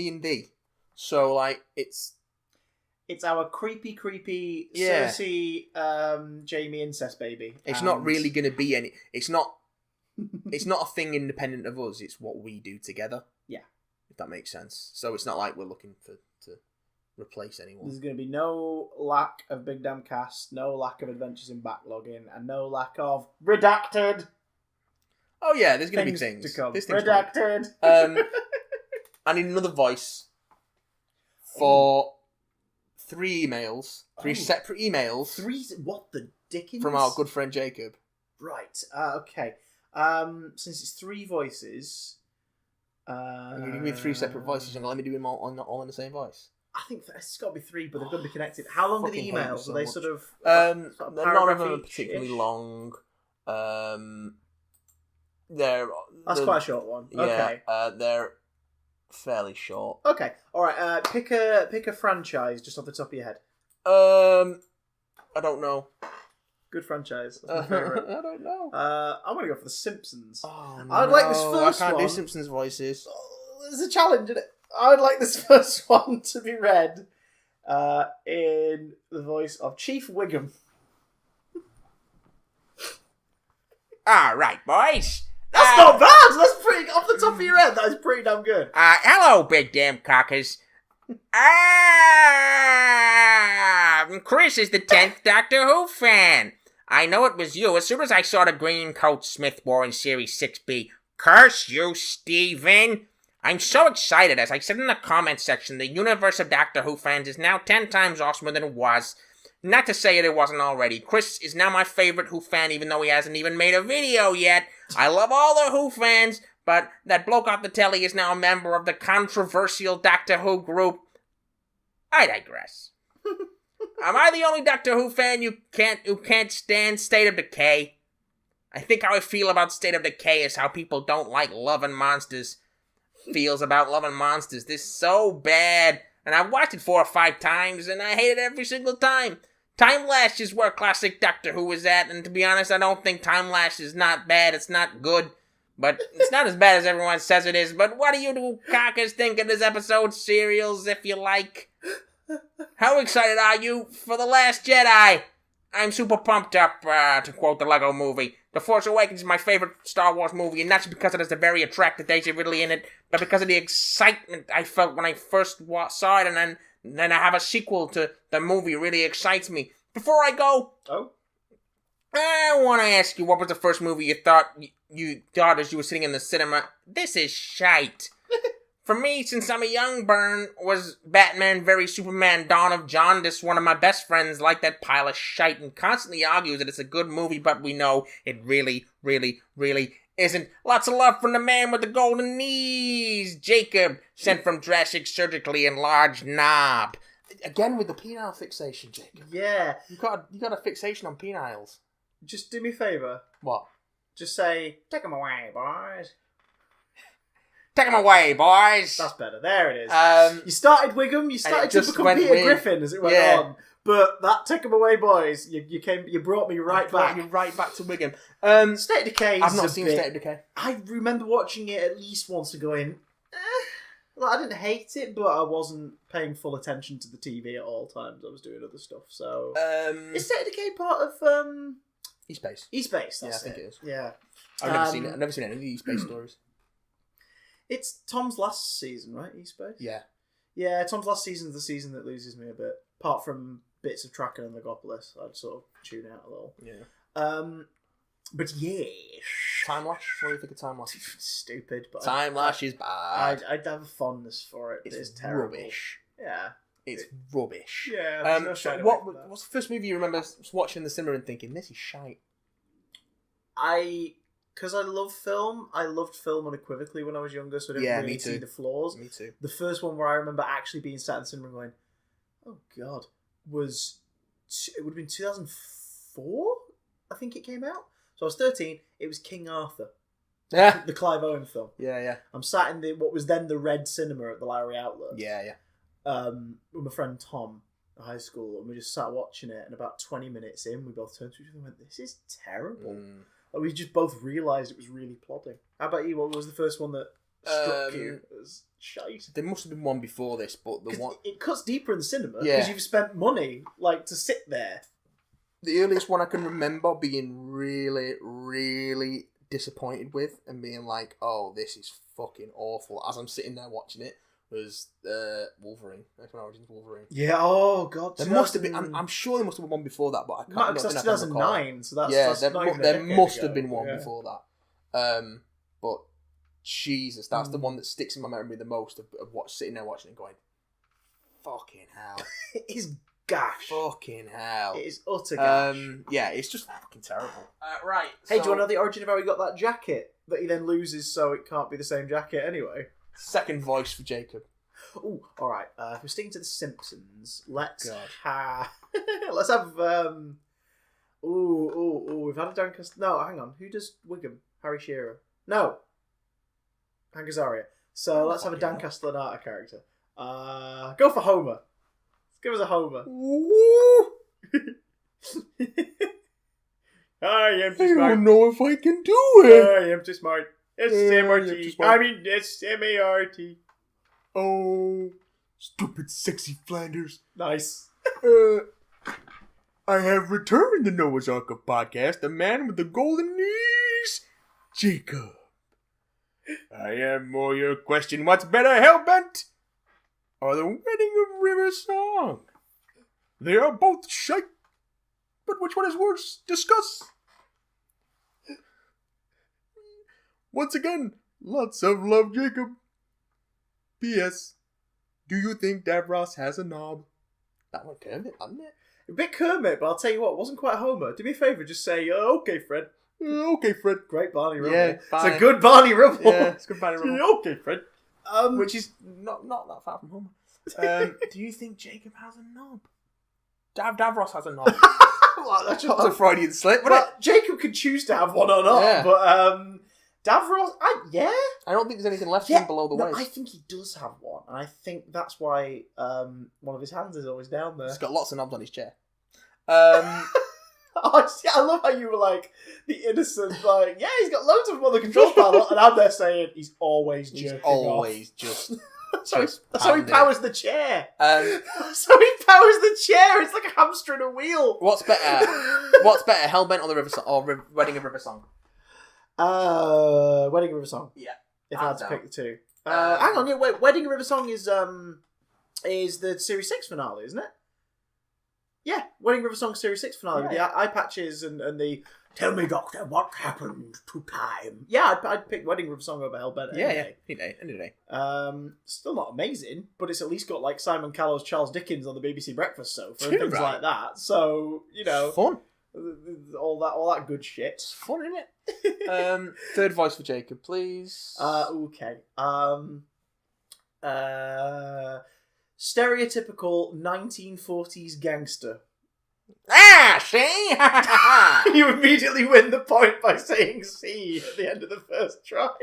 and Dee. So it's our creepy Cersei, Jamie incest baby. It's not really going to be any. It's not a thing independent of us. It's what we do together. Yeah, if that makes sense. So it's not like we're looking to replace anyone. There's going to be no lack of Big Damn Cast, no lack of Adventures in Backlogging, and no lack of Redacted. Oh yeah, there's going to be things to come. There's Redacted. I need another voice for 3 emails, 3 separate emails. 3? What the dickens? From our good friend Jacob. Right. Okay. Since it's 3 voices, you give me 3 separate voices, and let me do them all in the same voice. I think it's got to be 3, but they've got to be connected. How long are the emails? Are they sort of? None of them are particularly long. That's quite a short one. Yeah, okay. They're fairly short. Okay. All right. Pick a franchise just off the top of your head. I don't know. Good franchise. That's my favourite. I don't know. I'm gonna go for The Simpsons. Oh, I'd like this first one. I can't do Simpsons voices. There's a challenge in it. I'd like this first one to be read in the voice of Chief Wiggum. All right, boys. That's not bad. That's pretty off the top of your head. That is pretty damn good. Hello, big damn cockers. Chris is the 10th Doctor Who fan. I know it was you as soon as I saw the green coat Smith wore in Series 6B. Curse you, Steven. I'm so excited. As I said in the comment section, the universe of Doctor Who fans is now 10 times awesomer than it was. Not to say it wasn't already. Chris is now my favorite Who fan, even though he hasn't even made a video yet. I love all the Who fans, but that bloke off the telly is now a member of the controversial Doctor Who group. I digress. Am I the only Doctor Who fan who can't stand State of Decay? I think how I feel about State of Decay is how people don't like Love and Monsters feels about Love and Monsters. This is so bad. And I've watched it 4 or 5 times, and I hate it every single time. Time Lash is where classic Doctor Who is at, and to be honest, I don't think Time Lash is not bad. It's not good, but it's not as bad as everyone says it is. But what do you two cockers think of this episode, serials, if you like? How excited are you for The Last Jedi? I'm super pumped up, to quote the Lego movie. The Force Awakens is my favorite Star Wars movie, and not just because it has a very attractive Daisy Ridley in it, but because of the excitement I felt when I first saw it, and then I have a sequel to the movie really excites me. Before I go, I want to ask you, what was the first movie you thought as you were sitting in the cinema? This is shite. For me, since I'm a young burn, was Batman v Superman Dawn of Jaundice. One of my best friends liked that pile of shite and constantly argues that it's a good movie, but we know it really, really, really isn't. Lots of love from the man with the golden knees, Jacob, sent from Jurassic Surgically Enlarged Knob. Again with the penile fixation, Jacob. Yeah. You got a fixation on peniles. Just do me a favour. What? Just say, take them away, boys. Take them away, boys. That's better. There it is. You started Wiggum. You started to become Peter Griffin as it went on. But that take them away, boys. You brought me right back. You right back to Wiggum. State of Decay. I've not seen State of Decay. I remember watching it at least once and going, well, I didn't hate it, but I wasn't paying full attention to the TV at all times. I was doing other stuff. So, is State of Decay part of East-Base? East-Base. Yeah, I think it is. Yeah. I've never seen it. I've never seen any of the East-Base stories. It's Tom's last season, right? East-Base? Yeah. Yeah, Tom's last season is the season that loses me a bit. Apart from bits of Tracker and Legopolis, I'd sort of tune out a little. Yeah. But yeah. Time Lash? What do you think of Time Lash? Stupid. But Time Lash is bad. I'd have a fondness for it. It's terrible. Rubbish. Yeah. It's rubbish. Yeah. What's the first movie you remember watching in the cinema and thinking, this is shite? Because I love film, I loved film unequivocally when I was younger, so I didn't really see the flaws. Me too. The first one where I remember actually being sat in the cinema and going, oh God, it would have been 2004, I think it came out. So I was 13, it was King Arthur. Yeah. The Clive Owen film. Yeah. I'm sat in what was then the Red Cinema at the Lowry Outlet. Yeah. With my friend Tom at high school, and we just sat watching it, and about 20 minutes in, we both turned to each other and went, this is terrible. We just both realised it was really plodding. How about you? What was the first one that struck you as shite? There must have been one before this, but it cuts deeper in the cinema because you've spent money to sit there. The earliest one I can remember being really, really disappointed with and being like, "Oh, this is fucking awful." As I'm sitting there watching it, was Wolverine. X-Men Origins Wolverine. Yeah. Oh God. There must have been. I'm sure there must have been one before that, but I can't. No, because that's 2009. So that's there must have been one before that. But Jesus, that's the one that sticks in my memory the most of sitting there watching it, going, "Fucking hell!" It is gash. Fucking hell! It is utter gash. Yeah, it's just fucking terrible. Right. Hey, do you want to know the origin of how he got that jacket that he then loses, so it can't be the same jacket anyway? Second voice for Jacob. Oh, all right. If we're sticking to the Simpsons, let's have. We've had a Doncaster. No, hang on. Who does Wiggum? Harry Shearer. No, Hank Azaria. So let's have a Dan Castellaneta character. Go for Homer. Give us a Homer. I am too smart. I don't know if I can do it. I am too smart. It's M-R-T. I mean, it's M-A-R-T. Oh, stupid sexy Flanders. Nice. I have returned the Noah's Ark of Podcast, the man with the golden knees. Jacob, I have more your question. What's better, Hellbent or the Wedding of River Song? They are both shite, but which one is worse? Discuss. Once again, lots of love, Jacob. P.S. Do you think Davros has a knob? That one Kermit, hadn't it? A bit Kermit, but I'll tell you what, it wasn't quite Homer. Do me a favour, just say, okay, Fred. Okay, Fred. Great Barney Rubble. Yeah, fine. It's a good Barney Rubble. Yeah, it's good Barney Rubble. Okay, Fred. Which is not that far from Homer. Do you think Jacob has a knob? Davros has a knob. Well, That was a Freudian slip, wasn't but Jacob could choose to have one or not. Yeah. But Davros, yeah. I don't think there's anything left in below the waist. I think he does have one, and I think that's why one of his hands is always down there. He's got lots of knobs on his chair. I love how you were like the innocent, like, yeah, he's got loads of them on the control panel, and I'm there saying he's always jerking always just. That's how he powers the chair. Um, So he powers the chair. It's like a hamster in a wheel. What's better? Hellbent or the River Song, or Wedding of River Song? Wedding of River Song. Yeah. If I had to down. pick the two. Hang on, yeah, wait. Wedding of River Song is the Series 6 finale, isn't it? Yeah, Wedding River Song Series 6 finale with the eye patches and the "Tell me, Doctor, what happened to time?" Yeah, I'd pick Wedding River Song over Hellbent. Any day. Still not amazing, but it's at least got like Simon Callow's Charles Dickens on the BBC Breakfast Sofa and things Right. like that. So Fun. all that good shit. It's fun, isn't it? Third voice for Jacob, please. Okay. Stereotypical 1940s gangster. See? You immediately win the point by saying C at the end of the first try.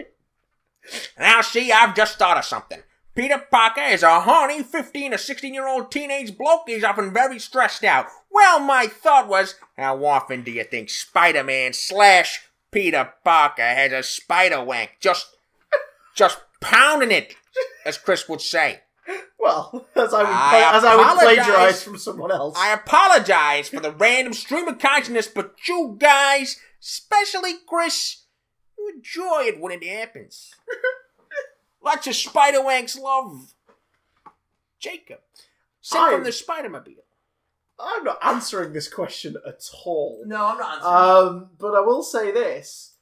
Now, see, I've just thought of something. Peter Parker is a horny 15 or 16-year-old teenage bloke. He's often very stressed out. Well, my thought was, how often do you think Spider-Man / Peter Parker has a spider wank? Just pounding it, as Chris would say. Well, as I would plagiarize from someone else. I apologize for the random stream of consciousness, but you guys, especially Chris, you enjoy it when it happens. Lots of spider wanks love. Jacob, sent from the Spider-Mobile. I'm not answering this question at all. No, I'm not answering. But I will say this.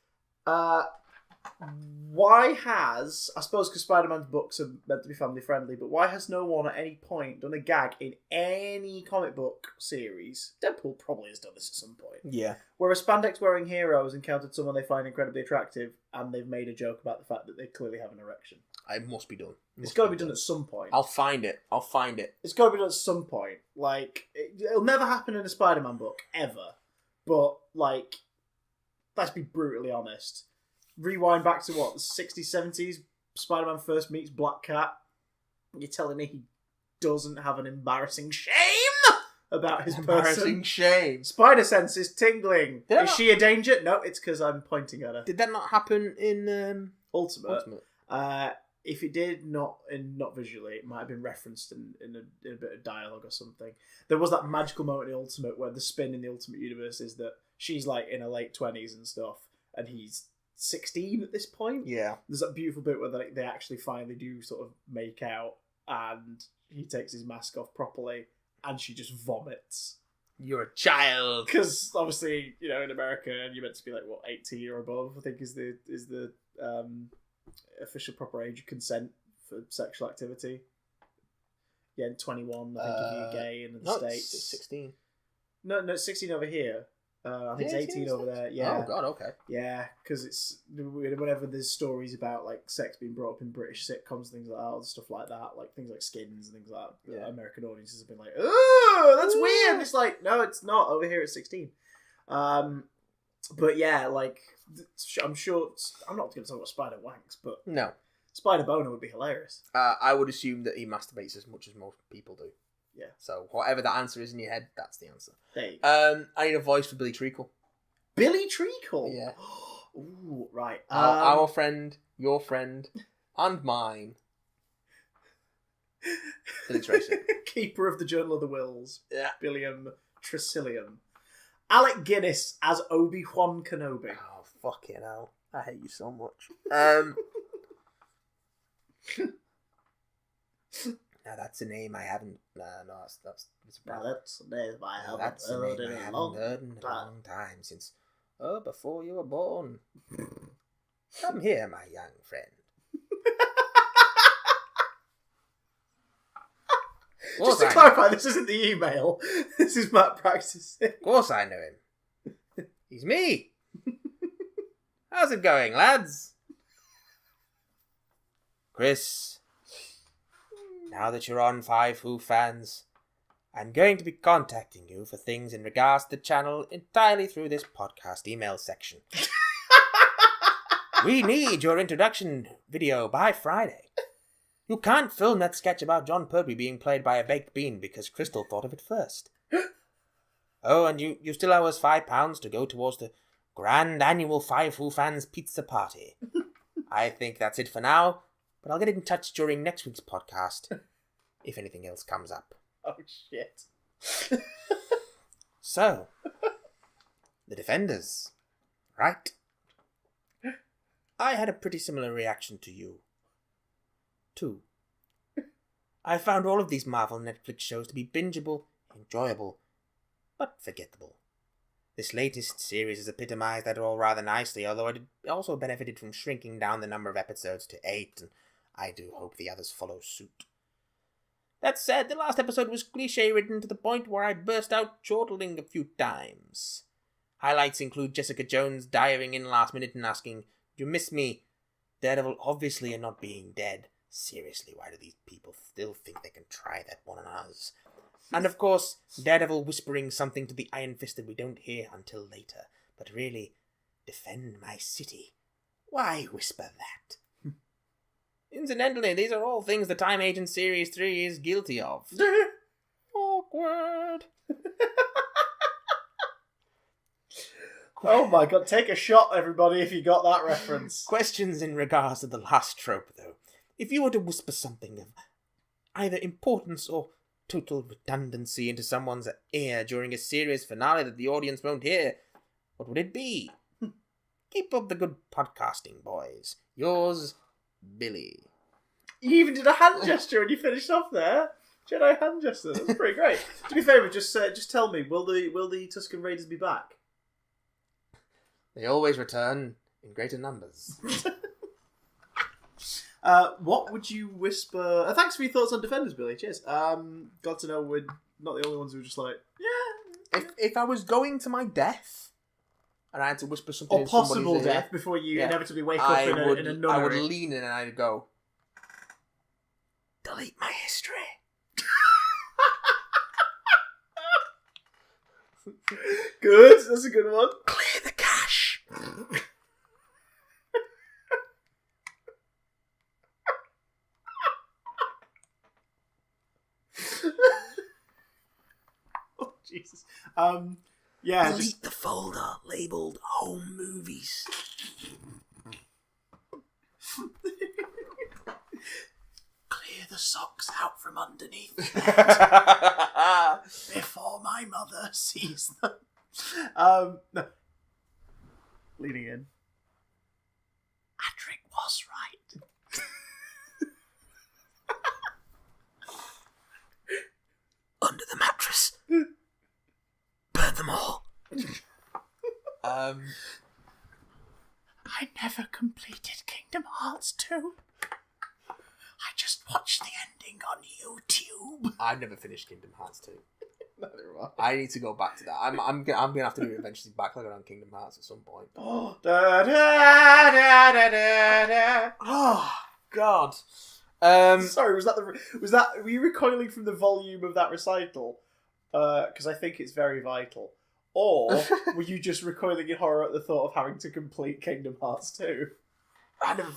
Why has, I suppose because Spider-Man's books are meant to be family friendly, but why has no one at any point done a gag in any comic book series? Deadpool probably has done this at some point. Yeah. Where a spandex wearing hero has encountered someone they find incredibly attractive and they've made a joke about the fact that they clearly have an erection. It must be done. It's got to be done at some point. I'll find it. It's got to be done at some point. Like, it'll never happen in a Spider-Man book, ever. But, like, let's be brutally honest. Rewind back to, what, the 60s, 70s? Spider-Man first meets Black Cat. You're telling me he doesn't have an embarrassing shame about his person? Shame. Spider sense is tingling. Yeah. Is she a danger? No, it's because I'm pointing at her. Did that not happen in Ultimate. If it did, not visually, it might have been referenced in a bit of dialogue or something. There was that magical moment in Ultimate where the spin in the Ultimate Universe is that she's like in her late 20s and stuff, and he's 16 at this point. Yeah. There's that beautiful bit where they actually finally do sort of make out, and he takes his mask off properly, and she just vomits. You're a child. Because obviously, you know, in America, you're meant to be like, what, 18 or above, I think is the official proper age of consent for sexual activity. Yeah, 21, I think, if you're gay in the States. It's 16. No, it's 16 over here. I think it's 18 over there. Yeah. Oh, God, okay. Yeah, because it's whenever there's stories about like sex being brought up in British sitcoms, things like that, or stuff like that, like things like Skins and things like that. Yeah. American audiences have been like, "Oh, that's weird." And it's like, no, it's not. Over here, it's 16. But yeah, like I'm sure I'm not going to talk about Spider Wanks, but No. Spider Boner would be hilarious. I would assume that he masturbates as much as most people do. Yeah. So whatever that answer is in your head, that's the answer. There you go. I need a voice for Billy Treacle. Billy Treacle. Yeah. Ooh, right. Our friend, your friend, and mine. Billy Tracy. Keeper of the Journal of the Wills. Yeah. Billiam Tricillium. Alec Guinness as Obi-Wan Kenobi. Oh, fucking hell. I hate you so much. Now that's a name I haven't. No, that's Now that's a name I haven't that's a heard name in I a haven't long heard in a time. long time since before you were born. Come here, my young friend. Just to clarify, this isn't the email. This is Matt practicing. Of course I know him. He's me. How's it going, lads? Chris, now that you're on Five Who Fans, I'm going to be contacting you for things in regards to the channel entirely through this podcast email section. We need your introduction video by Friday. You can't film that sketch about John Pertwee being played by a baked bean because Crystal thought of it first. Oh, and you still owe us £5 to go towards the grand annual Five Who Fans pizza party. I think that's it for now, but I'll get in touch during next week's podcast if anything else comes up. Oh, shit. So, the Defenders, right? I had a pretty similar reaction to you. Too. I found all of these Marvel Netflix shows to be bingeable, enjoyable, but forgettable. This latest series has epitomized that all rather nicely, although it also benefited from shrinking down the number of episodes to 8, and I do hope the others follow suit. That said, the last episode was cliché-ridden to the point where I burst out chortling a few times. Highlights include Jessica Jones diving in last minute and asking, "You miss me?" Daredevil obviously not being dead. Seriously, why do these people still think they can try that one on us? And of course, Daredevil whispering something to the Iron Fist that we don't hear until later. But really, defend my city. Why whisper that? Incidentally, these are all things the Time Agent Series 3 is guilty of. Awkward. Oh my god, take a shot, everybody, if you got that reference. Questions in regards to the last trope, though. If you were to whisper something of either importance or total redundancy into someone's ear during a series finale that the audience won't hear, what would it be? Keep up the good podcasting, boys. Yours, Billy. You even did a hand gesture when you finished off there. Jedi hand gesture. That's pretty great. Do me a favour, just tell me, will the Tusken Raiders be back? They always return in greater numbers. What would you whisper? Thanks for your thoughts on Defenders, Billy. Cheers. Glad to know we're not the only ones who are just like, yeah. If I was going to my death and I had to whisper something Or in somebody's possible ear, death before you inevitably wake up I in a nunnery. I would lean in and I'd go, Delete my history. Good, that's a good one. Clear the cache. Oh, Jesus. Yeah. Delete the folder labelled Home Movies. Clear the socks out from underneath before my mother sees them. No. Leaning in. Adric was right. Under the mattress. Burn them all. um, I never completed Kingdom Hearts 2. I just watched the ending on YouTube. I've never finished Kingdom Hearts 2. Neither have I need to go back to that. I'm gonna have to do it eventually backlog on Kingdom Hearts at some point. I. Da, da, da, da, da, da. Oh God. Sorry, were you recoiling from the volume of that recital? Because I think it's very vital. Or were you just recoiling in horror at the thought of having to complete Kingdom Hearts 2? I never.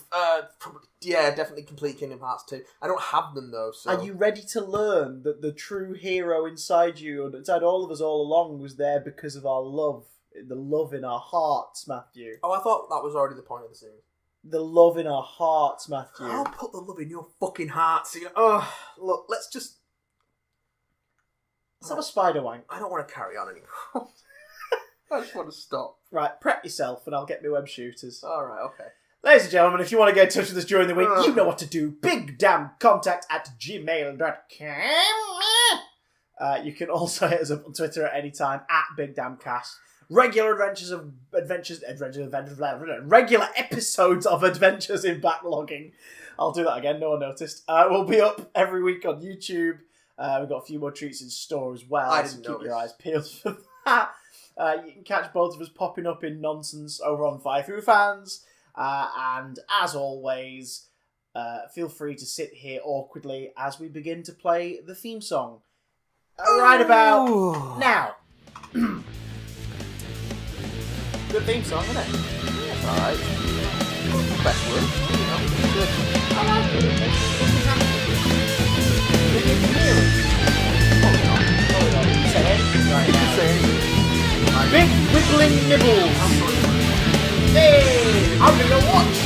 Definitely complete Kingdom Hearts 2. I don't have them though. So. Are you ready to learn that the true hero inside you and inside all of us all along was there because of our love, the love in our hearts, Matthew? Oh, I thought that was already the point of the series. The love in our hearts, Matthew. I'll put the love in your fucking heart. So oh, look, let's just. Let's have a spider wank. I don't want to carry on anymore. I just want to stop. Right, prep yourself and I'll get my web shooters. Alright, okay. Ladies and gentlemen, if you want to get in touch with us during the week, you know what to do. bigdamncontact@gmail.com. You can also hit us up on Twitter at any time, @BigDamnCast. Regular regular episodes of Adventures in Backlogging. I'll do that again, no one noticed. We'll be up every week on YouTube. We've got a few more treats in store as well. I so didn't keep notice. your eyes peeled for that. You can catch both of us popping up in nonsense over on Five Who Fans. And as always, feel free to sit here awkwardly as we begin to play the theme song. Right about now. Good theme song, isn't it? It's alright. Best word. Good. I like it. You can hear it. Say anything right now. Big wiggling nibbles. Hey, I'm gonna watch.